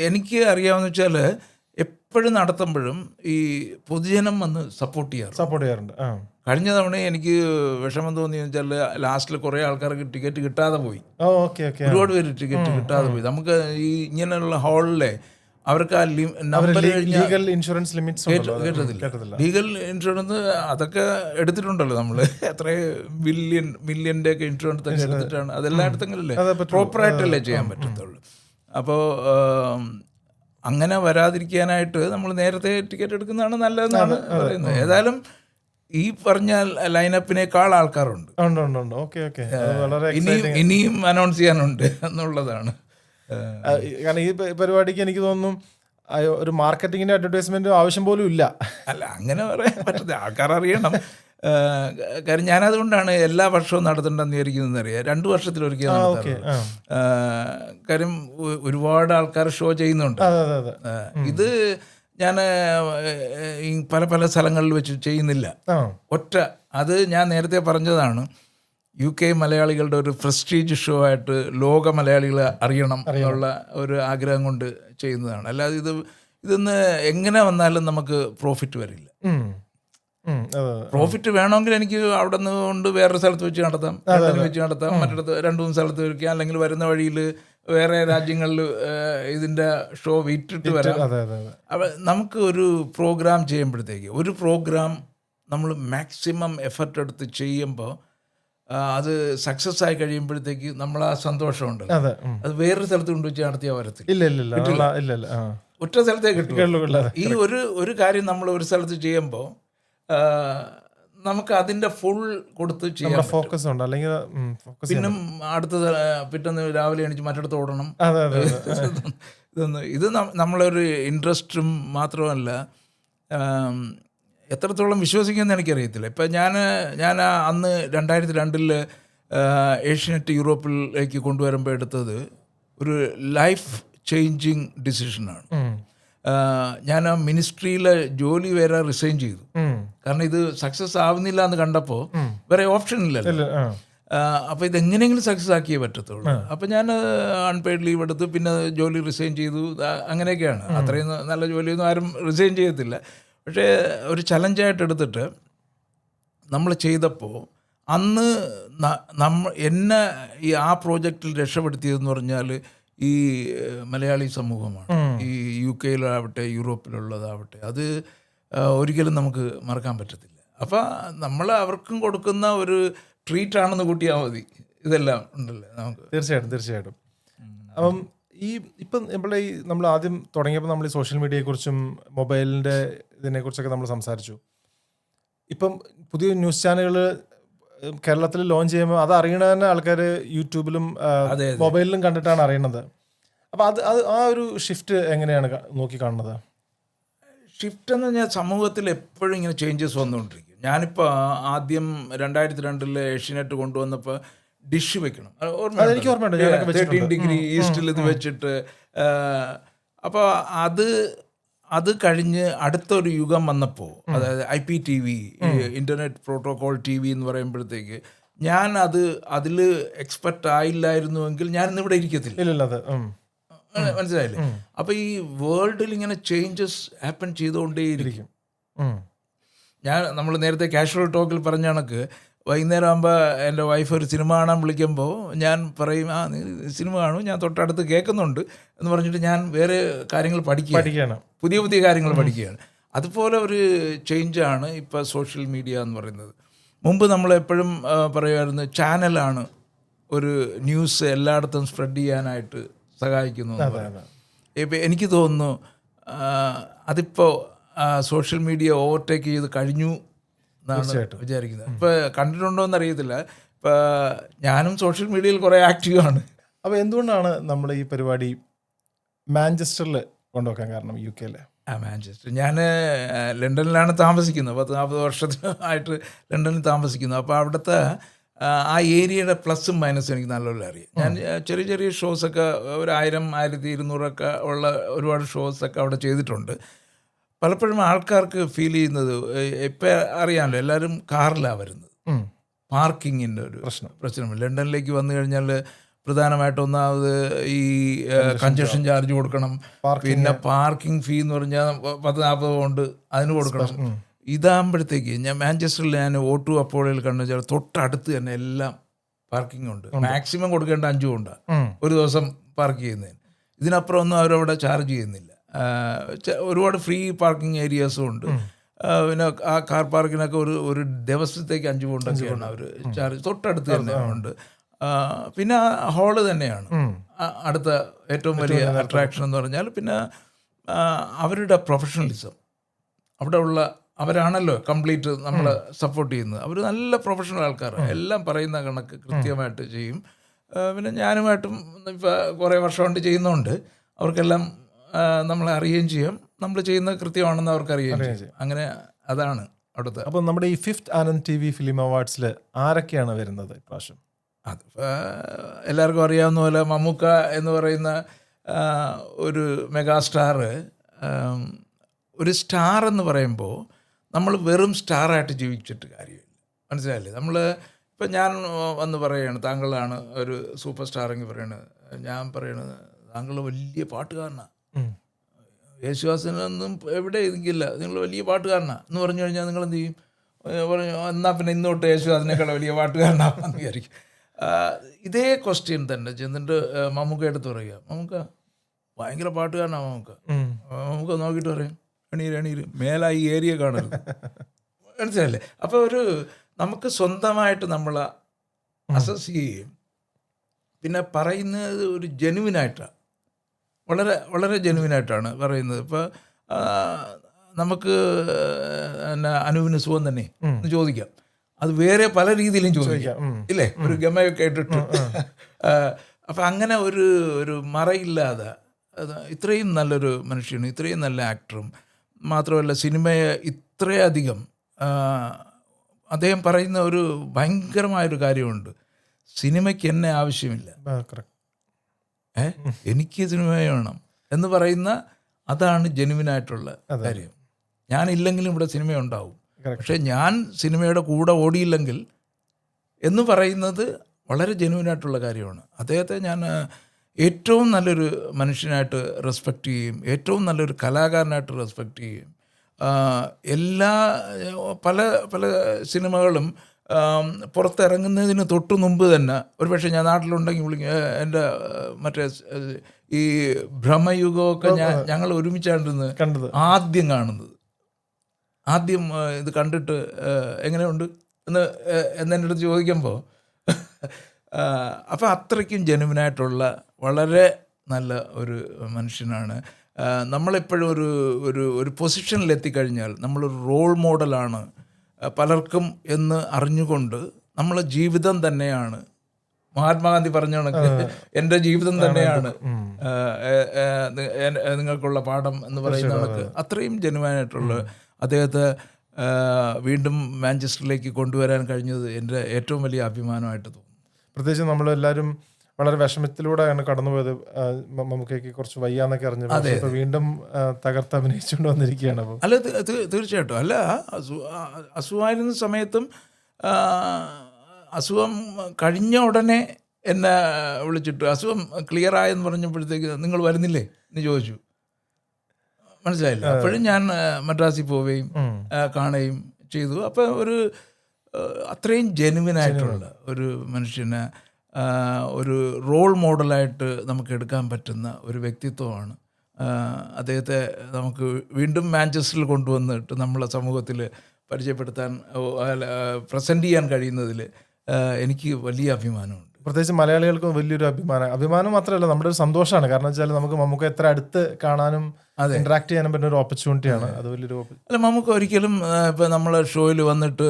എനിക്ക് അറിയാവുന്ന വെച്ചാൽ എപ്പോഴും നടത്തുമ്പോഴും ഈ പൊതുജനം വന്ന് സപ്പോർട്ട് ചെയ്യാറുണ്ട്. കഴിഞ്ഞ തവണ എനിക്ക് വിഷമം തോന്നിയെന്ന് വെച്ചാൽ ലാസ്റ്റിൽ കുറേ ആൾക്കാർക്ക് ടിക്കറ്റ് കിട്ടാതെ പോയി. ഒരുപാട് പേര് ടിക്കറ്റ് കിട്ടാതെ പോയി. നമുക്ക് ഈ ഇങ്ങനെയുള്ള ഹാളിലെ അവർക്ക് ആ നമ്പർ ലീഗൽ ഇൻഷുറൻസ് ലിമിറ്റ്സ് കേട്ടതില്ല. ലീഗൽ ഇൻഷുറൻസ് അതൊക്കെ എടുത്തിട്ടുണ്ടല്ലോ നമ്മള്. എത്ര മില്യന്റെ ഒക്കെ ഇൻഷുറൻസ് ഒക്കെ എടുത്തിട്ടാണ് അതെല്ലാം എടുത്തെങ്കിലല്ലേ പ്രോപ്പറായിട്ടല്ലേ ചെയ്യാൻ പറ്റത്തുള്ളൂ. അപ്പോൾ അങ്ങനെ വരാതിരിക്കാനായിട്ട് നമ്മൾ നേരത്തെ ടിക്കറ്റ് എടുക്കുന്നതാണ് നല്ലതെന്നാണ് പറയുന്നത്. ഏതായാലും ഈ പറഞ്ഞ ലൈനപ്പിനേക്കാൾ ആൾക്കാരുണ്ട്. ഇനിയും അനൗൺസ് ചെയ്യാനുണ്ട് എന്നുള്ളതാണ്. കാരണം ഈ പരിപാടിക്ക് എനിക്ക് തോന്നുന്നു ഒരു മാർക്കറ്റിങ്ങിന്റെ അഡ്വർടൈസ്മെന്റ് ആവശ്യം പോലും ഇല്ല. അല്ല, അങ്ങനെ പറയാൻ പറ്റത്തില്ല. ആൾക്കാർ അറിയണം. കാര്യം ഞാനതുകൊണ്ടാണ് എല്ലാ വർഷവും നടത്തേണ്ടെന്ന് വിചാരിക്കുന്നതെന്ന് അറിയാം. 2 വർഷത്തിലൊരിക്കൽ നടത്താറുണ്ട്. കാര്യം ഒരുപാട് ആൾക്കാർ ഷോ ചെയ്യുന്നുണ്ട്. ഇത് ഞാൻ പല സ്ഥലങ്ങളിൽ വെച്ച് ചെയ്യുന്നില്ല. അത് ഞാൻ നേരത്തെ പറഞ്ഞതാണ്. UK മലയാളികളുടെ ഒരു പ്രസ്റ്റീജ് ഷോ ആയിട്ട് ലോക മലയാളികളെ അറിയണം എന്നുള്ള ഒരു ആഗ്രഹം കൊണ്ട് ചെയ്യുന്നതാണ്. അല്ലാതെ ഇതൊന്ന് എങ്ങനെ വന്നാലും നമുക്ക് പ്രോഫിറ്റ് വരില്ല. പ്രോഫിറ്റ് വേണമെങ്കിൽ എനിക്ക് അവിടെ നിന്ന് കൊണ്ട് വേറൊരു സ്ഥലത്ത് വെച്ച് നടത്താം, മറ്റിടത്ത് 2-3 സ്ഥലത്ത് വയ്ക്കാം, അല്ലെങ്കിൽ വരുന്ന വഴിയിൽ വേറെ രാജ്യങ്ങളിൽ ഇതിൻ്റെ ഷോ വിറ്റിട്ട് വരാം. അപ്പം നമുക്ക് ഒരു പ്രോഗ്രാം ചെയ്യുമ്പോഴത്തേക്ക് ഒരു പ്രോഗ്രാം നമ്മൾ മാക്സിമം എഫർട്ട് എടുത്ത് ചെയ്യുമ്പോൾ അത് സക്സസ് ആയി കഴിയുമ്പോഴത്തേക്ക് നമ്മൾ ആ സന്തോഷമുണ്ട്. അത് വേറൊരു സ്ഥലത്ത് കൊണ്ടുവച്ച് നടത്തിയാൽ വരത്തില്ല. ഒറ്റ സ്ഥലത്തേ കിട്ടും. ഈ ഒരു കാര്യം നമ്മൾ ഒരു സ്ഥലത്ത് ചെയ്യുമ്പോൾ നമുക്ക് അതിന്റെ ഫുൾ കൊടുത്ത് ചെയ്യാൻ ഫോക്കസ് ഉണ്ട്. അല്ലെങ്കിൽ പിന്നെ പിറ്റേന്ന് രാവിലെ എണീച്ച് മറ്റിടത്ത് ഓടണം. ഇത് നമ്മളൊരു ഇൻട്രസ്റ്റും മാത്രമല്ല, എത്രത്തോളം വിശ്വസിക്കുമെന്ന് എനിക്കറിയത്തില്ല. ഇപ്പം ഞാൻ അന്ന് 2002 ഏഷ്യാനെറ്റ് യൂറോപ്പിലേക്ക് കൊണ്ടുവരുമ്പോൾ എടുത്തത് ഒരു ലൈഫ് ചേഞ്ചിങ് ഡിസിഷനാണ്. ഞാൻ ആ മിനിസ്ട്രിയിലെ ജോലി വരെ റിസൈൻ ചെയ്തു. കാരണം ഇത് സക്സസ് ആവുന്നില്ല എന്ന് കണ്ടപ്പോൾ വേറെ ഓപ്ഷൻ ഇല്ലല്ലോ. അപ്പോൾ ഇതെങ്ങനെയെങ്കിലും സക്സസ് ആക്കിയേ പറ്റത്തുള്ളൂ. അപ്പോൾ ഞാൻ അൺപെയ്ഡ് ലീവ് എടുത്ത് പിന്നെ ജോലി റിസൈൻ ചെയ്തു. അങ്ങനെയൊക്കെയാണ്. അത്രയും നല്ല ജോലിയൊന്നും ആരും റിസൈൻ ചെയ്യത്തില്ല. പക്ഷേ ഒരു ചലഞ്ചായിട്ട് എടുത്തിട്ട് നമ്മൾ ചെയ്തപ്പോൾ അന്ന് എന്നെ ഈ ആ പ്രോജക്റ്റിൽ രക്ഷപ്പെടുത്തിയതെന്ന് പറഞ്ഞാൽ ഈ മലയാളി സമൂഹമാണ്. ഈ UK-യിലാവട്ടെ യൂറോപ്പിലുള്ളതാവട്ടെ, അത് ഒരിക്കലും നമുക്ക് മറക്കാൻ പറ്റത്തില്ല. അപ്പോൾ നമ്മൾ അവർക്കും കൊടുക്കുന്ന ഒരു ട്രീറ്റാണെന്ന് കൂട്ടിയാൽ മതി. ഇതെല്ലാം ഉണ്ടല്ലേ നമുക്ക്. തീർച്ചയായിട്ടും. അപ്പം ഇപ്പം നമ്മൾ ആദ്യം തുടങ്ങിയപ്പോൾ നമ്മൾ ഈ സോഷ്യൽ മീഡിയയെക്കുറിച്ചും മൊബൈലിൻ്റെ ഇതിനെക്കുറിച്ചൊക്കെ നമ്മൾ സംസാരിച്ചു. ഇപ്പം പുതിയ ന്യൂസ് ചാനലുകൾ കേരളത്തിൽ ലോഞ്ച് ചെയ്യുമ്പോൾ അത് അറിയണ തന്നെ ആൾക്കാർ യൂട്യൂബിലും മൊബൈലിലും കണ്ടിട്ടാണ് അറിയണത്. അപ്പോൾ അത് ആ ഒരു ഷിഫ്റ്റ് എങ്ങനെയാണ് നോക്കി കാണുന്നത്? ഷിഫ്റ്റ് എന്ന് പറഞ്ഞാൽ സമൂഹത്തിൽ എപ്പോഴും ഇങ്ങനെ ചേഞ്ചസ് വന്നുകൊണ്ടിരിക്കും. ഞാനിപ്പോൾ ആദ്യം 2002 ഏഷ്യനെറ്റ് കൊണ്ടുവന്നപ്പോൾ ഡിഷ് വെക്കണം, എനിക്ക് ഓർമ്മയുണ്ട്. 13 ഡിഗ്രി ഈസ്റ്റിൽ ഇത് വെച്ചിട്ട്. അപ്പോൾ അത് കഴിഞ്ഞ് അടുത്തൊരു യുഗം വന്നപ്പോൾ, അതായത് IPTV, ഇൻ്റർനെറ്റ് പ്രോട്ടോകോൾ TV എന്ന് പറയുമ്പോഴത്തേക്ക് ഞാൻ അതിൽ എക്സ്പെർട്ട് ആയില്ലായിരുന്നുവെങ്കിൽ ഞാനിന്നിവിടെ ഇരിക്കത്തില്ല. മനസ്സിലായില്ലേ? അപ്പോൾ ഈ വേൾഡിൽ ഇങ്ങനെ ചേഞ്ചസ് ഹാപ്പൻ ചെയ്തുകൊണ്ടേയിരിക്കും. നമ്മൾ നേരത്തെ കാഷ്വൽ ടോക്കിൽ പറഞ്ഞ കണക്ക് വൈകുന്നേരം ആകുമ്പോൾ എൻ്റെ വൈഫ് ഒരു സിനിമ കാണാൻ വിളിക്കുമ്പോൾ ഞാൻ പറയും, നീ സിനിമ കാണും, ഞാൻ തൊട്ടടുത്ത് കേൾക്കുന്നുണ്ട് എന്ന് പറഞ്ഞിട്ട് ഞാൻ വേറെ കാര്യങ്ങൾ പഠിക്കുകയാണ്, പുതിയ കാര്യങ്ങൾ പഠിക്കുകയാണ്. അതുപോലെ ഒരു ചേഞ്ചാണ് ഇപ്പോൾ സോഷ്യൽ മീഡിയ എന്ന് പറയുന്നത്. മുമ്പ് നമ്മളെപ്പോഴും പറയുമായിരുന്നു ചാനലാണ് ഒരു ന്യൂസ് എല്ലായിടത്തും സ്പ്രെഡ് ചെയ്യാനായിട്ട് സഹായിക്കുന്നു. ഇപ്പം എനിക്ക് തോന്നുന്നു അതിപ്പോൾ സോഷ്യൽ മീഡിയ ഓവർടേക്ക് ചെയ്ത് കഴിഞ്ഞു എന്നാണ് വിചാരിക്കുന്നത്. ഇപ്പോൾ കണ്ടിട്ടുണ്ടോ എന്നറിയത്തില്ല. ഇപ്പോൾ ഞാനും സോഷ്യൽ മീഡിയയിൽ കുറേ ആക്റ്റീവാണ്. അപ്പോൾ എന്തുകൊണ്ടാണ് നമ്മൾ ഈ പരിപാടി മാഞ്ചസ്റ്ററിൽ കൊണ്ടുവെക്കാൻ കാരണം? UK-യിൽ മാഞ്ചസ്റ്റർ, ഞാൻ ലണ്ടനിലാണ് താമസിക്കുന്നത്. 40 വർഷമായിട്ട് ലണ്ടനിൽ താമസിക്കുന്നു. അപ്പോൾ അവിടുത്തെ ആ ഏരിയയുടെ പ്ലസും മൈനസും എനിക്ക് നല്ലപോലെ അറിയാം. ഞാൻ ചെറിയ ഷോസൊക്കെ 1000, 1200 ഉള്ള ഒരുപാട് ഷോസൊക്കെ അവിടെ ചെയ്തിട്ടുണ്ട്. പലപ്പോഴും ആൾക്കാർക്ക് ഫീൽ ചെയ്യുന്നത്, ഇപ്പം അറിയാമല്ലോ എല്ലാവരും കാറിലാണ് വരുന്നത്. പാർക്കിങ്ങിൻ്റെ ഒരു പ്രശ്നം ലണ്ടനിലേക്ക് വന്നു കഴിഞ്ഞാൽ പ്രധാനമായിട്ടും ഒന്നാമത് ഈ കൺജഷൻ ചാർജ് കൊടുക്കണം, പിന്നെ പാർക്കിംഗ് ഫീ എന്ന് പറഞ്ഞാൽ 40-40 കൊണ്ട് അതിന് കൊടുക്കണം. ഇതാകുമ്പോഴത്തേക്ക് ഞാൻ മാഞ്ചസ്റ്ററിൽ O2 അപ്പോളയിൽ കണ്ടു വെച്ചാൽ തൊട്ടടുത്ത് തന്നെ എല്ലാം പാർക്കിംഗ് ഉണ്ട്. മാക്സിമം കൊടുക്കേണ്ട 5 കൊണ്ടാണ് ഒരു ദിവസം പാർക്ക് ചെയ്യുന്നതിന്. ഇതിനപ്പുറം ഒന്നും അവരവിടെ ചാർജ് ചെയ്യുന്നില്ല. ഒരുപാട് ഫ്രീ പാർക്കിംഗ് ഏരിയാസും ഉണ്ട്. പിന്നെ ആ കാർ പാർക്കിനൊക്കെ ഒരു ദിവസത്തേക്ക് 5 കൊണ്ടൊക്കെയാണ് അവർ ചാർജ്. തൊട്ടടുത്ത് തന്നെ ഉണ്ട്. പിന്നെ ഹാള് തന്നെയാണ് അടുത്ത ഏറ്റവും വലിയ അട്രാക്ഷൻ എന്ന് പറഞ്ഞാൽ. പിന്നെ അവരുടെ പ്രൊഫഷണലിസം, അവിടെ ഉള്ള അവരാണല്ലോ കംപ്ലീറ്റ് നമ്മളെ സപ്പോർട്ട് ചെയ്യുന്നത്. അവർ നല്ല പ്രൊഫഷണൽ ആൾക്കാരാണ്. എല്ലാം പറയുന്ന കണക്ക് കൃത്യമായിട്ട് ചെയ്യും. പിന്നെ ഞാനുമായിട്ടും ഇപ്പോൾ കുറേ വർഷം കൊണ്ട് ചെയ്യുന്നതുകൊണ്ട് അവർക്കെല്ലാം നമ്മളെ അറിയുകയും ചെയ്യും. നമ്മൾ ചെയ്യുന്നത് കൃത്യമാണെന്ന് അവർക്ക് അറിയുകയും ചെയ്യും. അങ്ങനെ അതാണ് അവിടുത്തെ. അപ്പം നമ്മുടെ ഈ 5th ആനന്ദ് TV ഫിലിം അവാർഡ്സിൽ ആരൊക്കെയാണ് വരുന്നത് ഇപ്രാവശ്യം? അത് എല്ലാവർക്കും അറിയാവുന്ന പോലെ മമ്മൂക്ക എന്ന് പറയുന്ന ഒരു മെഗാസ്റ്റാർ. ഒരു സ്റ്റാർ എന്ന് പറയുമ്പോൾ നമ്മൾ വെറും സ്റ്റാറായിട്ട് ജീവിച്ചിട്ട് കാര്യമില്ല. മനസ്സിലായില്ലേ? നമ്മൾ ഇപ്പം ഞാൻ വന്ന് പറയുകയാണ് താങ്കളാണ് ഒരു സൂപ്പർ സ്റ്റാറെങ്കിൽ പറയണത്, ഞാൻ പറയണത് താങ്കൾ വലിയ പാട്ടുകാരനാണ്, യേശുദാസിനൊന്നും എവിടെ ഇരിക്കില്ല, നിങ്ങൾ വലിയ പാട്ടുകാരനാണ് എന്ന് പറഞ്ഞു കഴിഞ്ഞാൽ നിങ്ങൾ എന്ത് ചെയ്യും? പറഞ്ഞു എന്നാൽ പിന്നെ ഇന്നോട്ട് യേശുദാസിനേക്കാൾ വലിയ പാട്ടുകാരനാണെന്ന് വിചാരിക്കും. ഇതേ ക്വസ്റ്റ്യൻ തന്നെ ചെന്നിട്ട് മമ്മൂക്ക എടുത്ത് പറയുക, മമ്മൂക്ക ഭയങ്കര പാട്ടുകാരനാണ് മമ്മൂക്ക നോക്കിയിട്ട് പറയും എണീര് മേലാ ഈ ഏരിയ കാണരുത്. മനസ്സിലല്ലേ? അപ്പോൾ നമുക്ക് സ്വന്തമായിട്ട് നമ്മൾ അസസ് ചെയ്യുകയും പിന്നെ പറയുന്നത് ഒരു ജെനുവിനായിട്ടാണ്, വളരെ വളരെ ജെനുവിനായിട്ടാണ് പറയുന്നത്. ഇപ്പോൾ നമുക്ക് അനൂപിന് സുഖം തന്നെ എന്ന് ചോദിക്കാം, അത് വേറെ പല രീതിയിലും ചോദിക്കാം ഇല്ലേ, ഒരു ഗമയൊക്കെ ഇട്ടിട്ട്. അപ്പം അങ്ങനെ ഒരു മറയില്ലാതെ ഇത്രയും നല്ലൊരു മനുഷ്യനും ഇത്രയും നല്ല ആക്ടറും മാത്രമല്ല സിനിമയെ ഇത്രയധികം അദ്ദേഹം പറയുന്ന ഒരു ഭയങ്കരമായൊരു കാര്യമുണ്ട്, സിനിമയ്ക്ക് എന്നെ ആവശ്യമില്ല, എനിക്ക് സിനിമ വേണം എന്ന് പറയുന്ന അതാണ് ജെനുവിനായിട്ടുള്ള കാര്യം. ഞാനില്ലെങ്കിലും ഇവിടെ സിനിമ ഉണ്ടാവും, പക്ഷെ ഞാൻ സിനിമയുടെ കൂടെ ഓടിയില്ലെങ്കിൽ എന്ന് പറയുന്നത് വളരെ ജെന്യൂനായിട്ടുള്ള കാര്യമാണ്. അദ്ദേഹത്തെ ഞാൻ ഏറ്റവും നല്ലൊരു മനുഷ്യനായിട്ട് റെസ്പെക്റ്റ് ചെയ്യും, ഏറ്റവും നല്ലൊരു കലാകാരനായിട്ട് റെസ്പെക്റ്റ് ചെയ്യും. എല്ലാ പല പല സിനിമകളും പുറത്തിറങ്ങുന്നതിന് തൊട്ട് മുമ്പ് തന്നെ, ഒരുപക്ഷെ ഞാൻ നാട്ടിലുണ്ടെങ്കിൽ വിളിക്കും, എൻ്റെ മറ്റേ ഈ ഭ്രമയുഗമൊക്കെ ഞങ്ങൾ ഒരുമിച്ചാണ്ടിരുന്ന് ആദ്യം കാണുന്നത്. ആദ്യം ഇത് കണ്ടിട്ട് എങ്ങനെയുണ്ട് എന്ന് എൻ്റെ അടുത്ത് ചോദിക്കുമ്പോൾ അപ്പോൾ അത്രയ്ക്കും ജെനുവിനായിട്ടുള്ള വളരെ നല്ല ഒരു മനുഷ്യനാണ്. നമ്മളെപ്പോഴും ഒരു പൊസിഷനിൽ എത്തിക്കഴിഞ്ഞാൽ നമ്മളൊരു റോൾ മോഡലാണ് പലർക്കും എന്ന് അറിഞ്ഞുകൊണ്ട് നമ്മളെ ജീവിതം തന്നെയാണ്, മഹാത്മാഗാന്ധി പറഞ്ഞ കണക്ക് എൻ്റെ ജീവിതം തന്നെയാണ് നിങ്ങൾക്കുള്ള പാഠം എന്ന് പറയുന്ന കണക്ക് അത്രയും ജെനുവനായിട്ടുള്ള അദ്ദേഹത്തെ വീണ്ടും മാഞ്ചസ്റ്ററിലേക്ക് കൊണ്ടുവരാൻ കഴിഞ്ഞത് എൻ്റെ ഏറ്റവും വലിയ അഭിമാനമായിട്ട് തോന്നുന്നു. പ്രത്യേകിച്ച് നമ്മളെല്ലാവരും വളരെ വിഷമത്തിലൂടെയാണ് കടന്നുപോയത്. മമ്മൂക്കയ്ക്ക് കുറച്ച് വയ്യാന്നൊക്കെ അറിഞ്ഞു, ഇപ്പൊ വീണ്ടും തകർത്ത് അഭിനയിച്ചുകൊണ്ട് വന്നിരിക്കുകയാണ്. അപ്പോൾ അല്ല, തീർച്ചയായിട്ടും അല്ല, അസുഖമായിരുന്ന സമയത്തും അസുഖം കഴിഞ്ഞ ഉടനെ എന്നെ വിളിച്ചിട്ട് അസുഖം ക്ലിയർ ആയെന്ന് പറഞ്ഞപ്പോഴത്തേക്ക് നിങ്ങൾ വരുന്നില്ലേ എന്ന് ചോദിച്ചു. മനസ്സിലായില്ല. അപ്പോഴും ഞാൻ മദ്രാസിൽ പോവുകയും കാണുകയും ചെയ്തു. അപ്പോൾ ഒരു അത്രയും ജെനുവിനായിട്ടുള്ള ഒരു മനുഷ്യനെ ഒരു റോൾ മോഡലായിട്ട് നമുക്ക് എടുക്കാൻ പറ്റുന്ന ഒരു വ്യക്തിത്വമാണ്. അദ്ദേഹത്തെ നമുക്ക് വീണ്ടും മാഞ്ചസ്റ്ററിൽ കൊണ്ടുവന്നിട്ട് നമ്മളെ സമൂഹത്തിൽ പരിചയപ്പെടുത്താൻ, പ്രസൻറ്റ് ചെയ്യാൻ കഴിയുന്നതിൽ എനിക്ക് വലിയ അഭിമാനമുണ്ട്. പ്രത്യേകിച്ച് മലയാളികൾക്ക് വലിയൊരു അഭിമാനം മാത്രമല്ല, നമ്മുടെ ഒരു സന്തോഷമാണ്. കാരണം വെച്ചാൽ നമുക്ക് മമ്മൂക്ക എത്ര അടുത്ത് കാണാനും ഇന്ററാക്ട് ചെയ്യാനും പറ്റുന്ന ഒരു ഓപ്പർച്യൂണിറ്റിയാണ്. അത് വലിയൊരു അല്ല, മമ്മൂക്ക ഒരിക്കലും ഇപ്പം നമ്മളെ ഷോയിൽ വന്നിട്ട്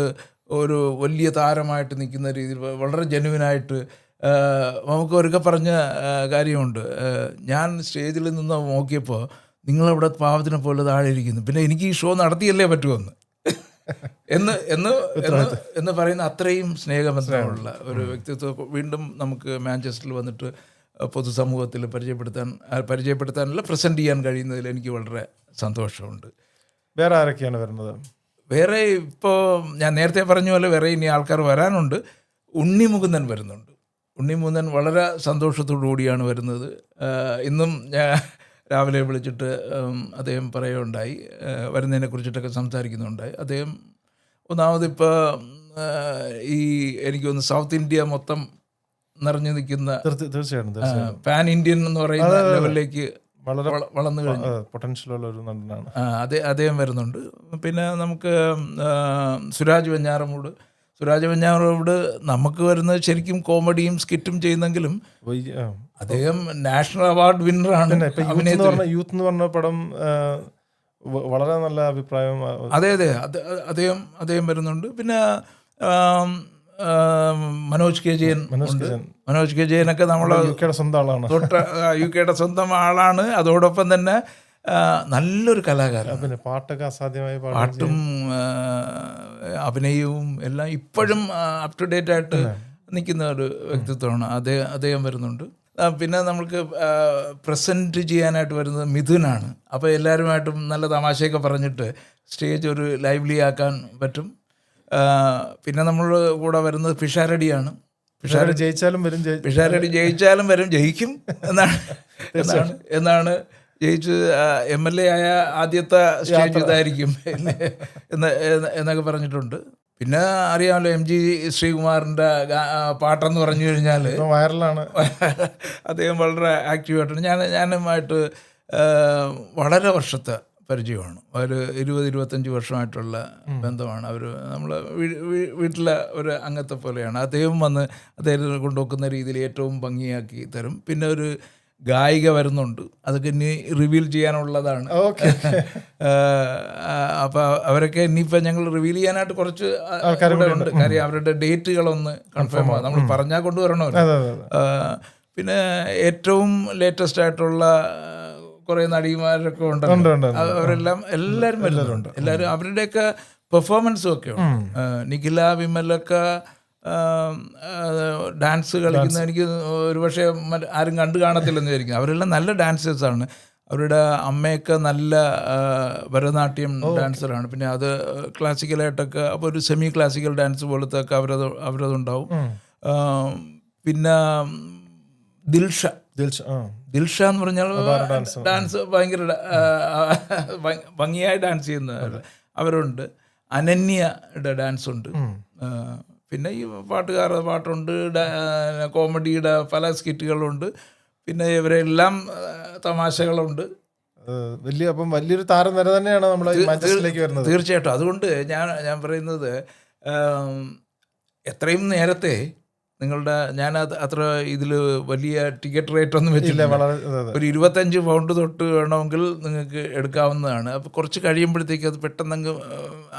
ഒരു വലിയ താരമായിട്ട് നിൽക്കുന്ന രീതിയിൽ വളരെ ജെനുവിനായിട്ട് നമുക്ക് ഒരിക്കൽ പറഞ്ഞ കാര്യമുണ്ട്. ഞാൻ സ്റ്റേജിൽ നിന്ന് നോക്കിയപ്പോൾ നിങ്ങളവിടെ പാവത്തിനെ പോലെ താഴെ ഇരിക്കുന്നു, പിന്നെ എനിക്ക് ഈ ഷോ നടത്തിയല്ലേ പറ്റുമെന്ന് എന്ന് പറയുന്ന അത്രയും സ്നേഹബന്ധമുള്ള ഒരു വ്യക്തിത്വം വീണ്ടും നമുക്ക് മാഞ്ചസ്റ്ററിൽ വന്നിട്ട് പൊതുസമൂഹത്തിൽ പരിചയപ്പെടുത്താനല്ല, പ്രസൻറ്റ് ചെയ്യാൻ കഴിയുന്നതിൽ എനിക്ക് വളരെ സന്തോഷമുണ്ട്. വേറെ ആരൊക്കെയാണ് വരുന്നത്? വേറെ ഇപ്പോൾ ഞാൻ നേരത്തെ പറഞ്ഞ പോലെ വേറെ ഇനി ആൾക്കാർ വരാനുണ്ട്. ഉണ്ണിമുകുന്ദൻ വരുന്നുണ്ട്. ഉണ്ണിമുകുന്ദൻ വളരെ സന്തോഷത്തോടു കൂടിയാണ് വരുന്നത്. ഇന്നും ഞാൻ രാവിലെ വിളിച്ചിട്ട് അദ്ദേഹം പറയുകയുണ്ടായി, വരുന്നതിനെ കുറിച്ചിട്ടൊക്കെ സംസാരിക്കുന്നുണ്ടായി. അദ്ദേഹം ഒന്നാമത് ഇപ്പോൾ ഈ എനിക്കൊന്ന് സൗത്ത് ഇന്ത്യ മൊത്തം നിറഞ്ഞു നിൽക്കുന്ന തീർച്ചയായിട്ടും പാൻ ഇന്ത്യൻ എന്ന് പറയുന്ന ലെവലിലേക്ക് വളർന്നു കഴിഞ്ഞു പൊട്ടൻഷ്യലുള്ള ഒരു നടനാണ്. അദ്ദേഹം വരുന്നുണ്ട്. പിന്നെ നമുക്ക് സുരാജ് വെഞ്ഞാറമൂട് നമുക്ക് വരുന്നത് ശരിക്കും കോമഡിയും സ്കിറ്റും ചെയ്യുന്നെങ്കിലും അദ്ദേഹം നാഷണൽ അവാർഡ് വിന്നറാണ്. യൂത്ത് എന്ന് പറഞ്ഞ പടം വളരെ നല്ല അഭിപ്രായം. അതെ, അദ്ദേഹം വരുന്നുണ്ട്. പിന്നെ മനോജ് കെ ജയനൊക്കെ നമ്മളെ സ്വന്തം ആളാണ്, UK സ്വന്തം ആളാണ്. അതോടൊപ്പം തന്നെ നല്ലൊരു കലാകാരൻ, പിന്നെ പാട്ടൊക്കെ അസാധ്യമായി പാട്ടും അഭിനയവും എല്ലാം ഇപ്പോഴും അപ് ടു ഡേറ്റ് ആയിട്ട് നിൽക്കുന്ന ഒരു വ്യക്തിത്വമാണ്. അദ്ദേഹം വരുന്നുണ്ട്. പിന്നെ നമുക്ക് പ്രസൻറ്റ് ചെയ്യാനായിട്ട് വരുന്നത് മിഥുനാണ്. അപ്പോൾ എല്ലാവരുമായിട്ടും നല്ല തമാശയൊക്കെ പറഞ്ഞിട്ട് സ്റ്റേജ് ഒരു ലൈവ്ലി ആക്കാൻ പറ്റും. പിന്നെ നമ്മൾ കൂടെ വരുന്നത് പിഷാരടിയാണ്. പിഷാരടി ജയിച്ചാലും വരും, ജയിക്കും എന്നാണ് ജയിച്ച് MLA ആയ ആദ്യത്തെ സ്റ്റേജ് ഇതായിരിക്കും എന്നൊക്കെ പറഞ്ഞിട്ടുണ്ട്. പിന്നെ അറിയാമല്ലോ MG ശ്രീകുമാറിൻ്റെ പാട്ടെന്ന് പറഞ്ഞു കഴിഞ്ഞാൽ വൈറലാണ്. അദ്ദേഹം വളരെ ആക്റ്റീവായിട്ടുണ്ട്. ഞാനുമായിട്ട് വളരെ വർഷത്തെ പരിചയമാണ്. ഒരു 20-25 വർഷമായിട്ടുള്ള ബന്ധമാണ്. അവർ നമ്മളെ വീട്ടിലെ ഒരു അംഗത്തെ പോലെയാണ്. അദ്ദേഹം വന്ന് അദ്ദേഹത്തെ കൊണ്ടുവെക്കുന്ന രീതിയിൽ ഏറ്റവും ഭംഗിയാക്കി തരും. പിന്നെ ഒരു ഗായിക വരുന്നുണ്ട്, അതൊക്കെ ഇനി റിവീൽ ചെയ്യാനുള്ളതാണ്. അപ്പോൾ അവരൊക്കെ ഇനിയിപ്പോൾ ഞങ്ങൾ റിവീൽ ചെയ്യാനായിട്ട് കുറച്ച് ആൾക്കാരുണ്ട്. കാര്യം അവരുടെ ഡേറ്റുകളൊന്ന് കൺഫേം ആകും, നമ്മൾ പറഞ്ഞാൽ കൊണ്ടുവരണമല്ലോ. പിന്നെ ഏറ്റവും ലേറ്റസ്റ്റ് ആയിട്ടുള്ള കുറേ നടിമാരൊക്കെ ഉണ്ടല്ലോ, എല്ലാവരും വരുന്നുണ്ട്. എല്ലാവരും അവരുടെയൊക്കെ പെർഫോമൻസും ഒക്കെ ഉണ്ട്. നിഖില വിമലൊക്കെ ഡാൻസ് കളിക്കുന്ന എനിക്ക് ഒരുപക്ഷെ ആരും കണ്ടു കാണത്തില്ലെന്ന് വിചാരിക്കും. അവരെല്ലാം നല്ല ഡാൻസേഴ്സാണ്. അവരുടെ അമ്മയൊക്കെ നല്ല ഭരതനാട്യം ഡാൻസറാണ്. പിന്നെ അത് ക്ലാസിക്കലായിട്ടൊക്കെ, അപ്പോൾ ഒരു സെമി ക്ലാസിക്കൽ ഡാൻസ് പോലത്തെ ഒക്കെ അവരതുണ്ടാവും. പിന്നെ ദിൽഷ ആ ദിൽഷ എന്ന് പറഞ്ഞാൽ ഡാൻസ് ഭയങ്കര ഭംഗിയായി ഡാൻസ് ചെയ്യുന്ന അവരുണ്ട്. അനന്യയുടെ ഡാൻസ് ഉണ്ട്. പിന്നെ ഈ പാട്ടുകാരുടെ പാട്ടുണ്ട്, കോമഡിയുടെ പല സ്കിറ്റുകളുണ്ട്. പിന്നെ ഇവരെല്ലാം തമാശകളുണ്ട്. വലിയൊരു താരനിര തന്നെയാണ് നമ്മുടെ മാഞ്ചസ്റ്ററിലേക്ക് വരുന്നത്. തീർച്ചയായിട്ടും. അതുകൊണ്ട് ഞാൻ പറയുന്നത് എത്രയും നേരത്തെ നിങ്ങളുടെ ഞാൻ അത്ര ഇതിൽ വലിയ ടിക്കറ്റ് റേറ്റ് ഒന്നും വെച്ചില്ല. ഒരു 25 പൗണ്ട് തൊട്ട് വേണമെങ്കിൽ നിങ്ങൾക്ക് എടുക്കാവുന്നതാണ്. അപ്പോൾ കുറച്ച് കഴിയുമ്പോഴത്തേക്ക് അത് പെട്ടെന്നങ്ങ്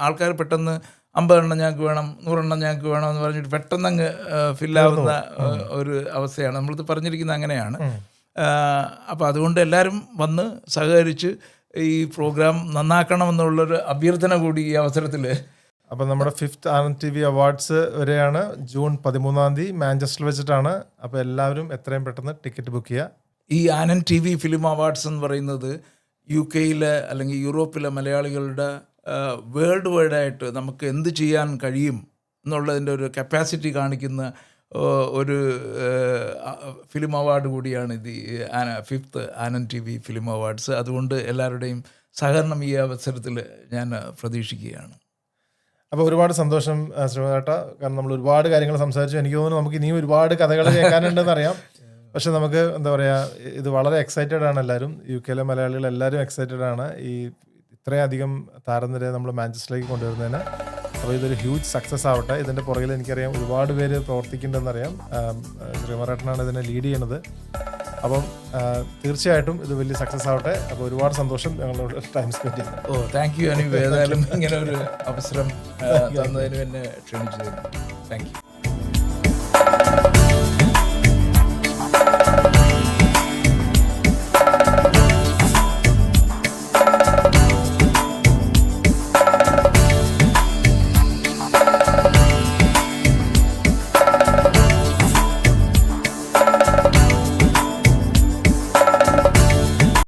ആൾക്കാർ പെട്ടെന്ന് 50 എണ്ണം ഞങ്ങൾക്ക് വേണം, 100 എണ്ണം ഞങ്ങൾക്ക് വേണം എന്ന് പറഞ്ഞിട്ട് പെട്ടെന്നങ്ങ് ഫില്ലാവുന്ന ഒരു അവസ്ഥയാണ്. നമ്മളിത് പറഞ്ഞിരിക്കുന്നത് അങ്ങനെയാണ്. അപ്പോൾ അതുകൊണ്ട് എല്ലാവരും വന്ന് സഹകരിച്ച് ഈ പ്രോഗ്രാം നന്നാക്കണമെന്നുള്ളൊരു അഭ്യർത്ഥന കൂടി ഈ അവസരത്തിൽ. അപ്പം നമ്മുടെ 5th ആനന്ദ് TV അവാർഡ്സ് വരെയാണ് ജൂൺ 13 മാഞ്ചസ്റ്ററിൽ വെച്ചിട്ടാണ്. അപ്പോൾ എല്ലാവരും എത്രയും പെട്ടെന്ന് ടിക്കറ്റ് ബുക്ക് ചെയ്യുക. ഈ ആനന്ദ് TV ഫിലിം അവാർഡ്സ് എന്ന് പറയുന്നത് UK-യിലെ അല്ലെങ്കിൽ യൂറോപ്പിലെ മലയാളികളുടെ വേൾഡ് വൈഡായിട്ട് നമുക്ക് എന്ത് ചെയ്യാൻ കഴിയും എന്നുള്ളതിൻ്റെ ഒരു കപ്പാസിറ്റി കാണിക്കുന്ന ഒരു ഫിലിം അവാർഡ് കൂടിയാണ് ഇത് 5th Anand TV film awards. അതുകൊണ്ട് എല്ലാവരുടെയും സഹകരണം ഈ അവസരത്തിൽ ഞാൻ പ്രതീക്ഷിക്കുകയാണ്. അപ്പോൾ ഒരുപാട് സന്തോഷം ശ്രീകുമാരേട്ടാ. കാരണം നമ്മൾ ഒരുപാട് കാര്യങ്ങൾ സംസാരിച്ചു. എനിക്ക് തോന്നുന്നു നമുക്ക് ഇനിയും ഒരുപാട് കഥകൾ കേൾക്കാനുണ്ടെന്ന് അറിയാം. പക്ഷെ നമുക്ക് എന്താ പറയുക, ഇത് വളരെ എക്സൈറ്റഡ് ആണ് എല്ലാവരും. UK-യിലെ മലയാളികൾ എല്ലാവരും എക്സൈറ്റഡ് ആണ് ഈ ഇത്രയധികം താരനിര നമ്മൾ മാഞ്ചസ്റ്ററിലേക്ക് കൊണ്ടുവരുന്നതിന്. അപ്പോൾ ഇതൊരു ഹ്യൂജ് സക്സസ് ആവട്ടെ. ഇതിൻ്റെ പുറകിൽ എനിക്കറിയാം ഒരുപാട് പേര് പ്രവർത്തിക്കുന്നുണ്ടെന്നറിയാം. ശ്രീകുമാരേട്ടനാണ് ഇതിനെ ലീഡ് ചെയ്യുന്നത്. അപ്പം തീർച്ചയായിട്ടും ഇത് വലിയ സക്സസ് ആവട്ടെ. അപ്പോൾ ഒരുപാട് സന്തോഷം ഞങ്ങളോട് ടൈം സ്പെൻഡ് ചെയ്യുന്നത്. Thank you. ഏതായാലും ഇങ്ങനെ ഒരു അവസരം തന്നതിന് എന്നെ ക്ഷണിച്ചതിന് താങ്ക് യു.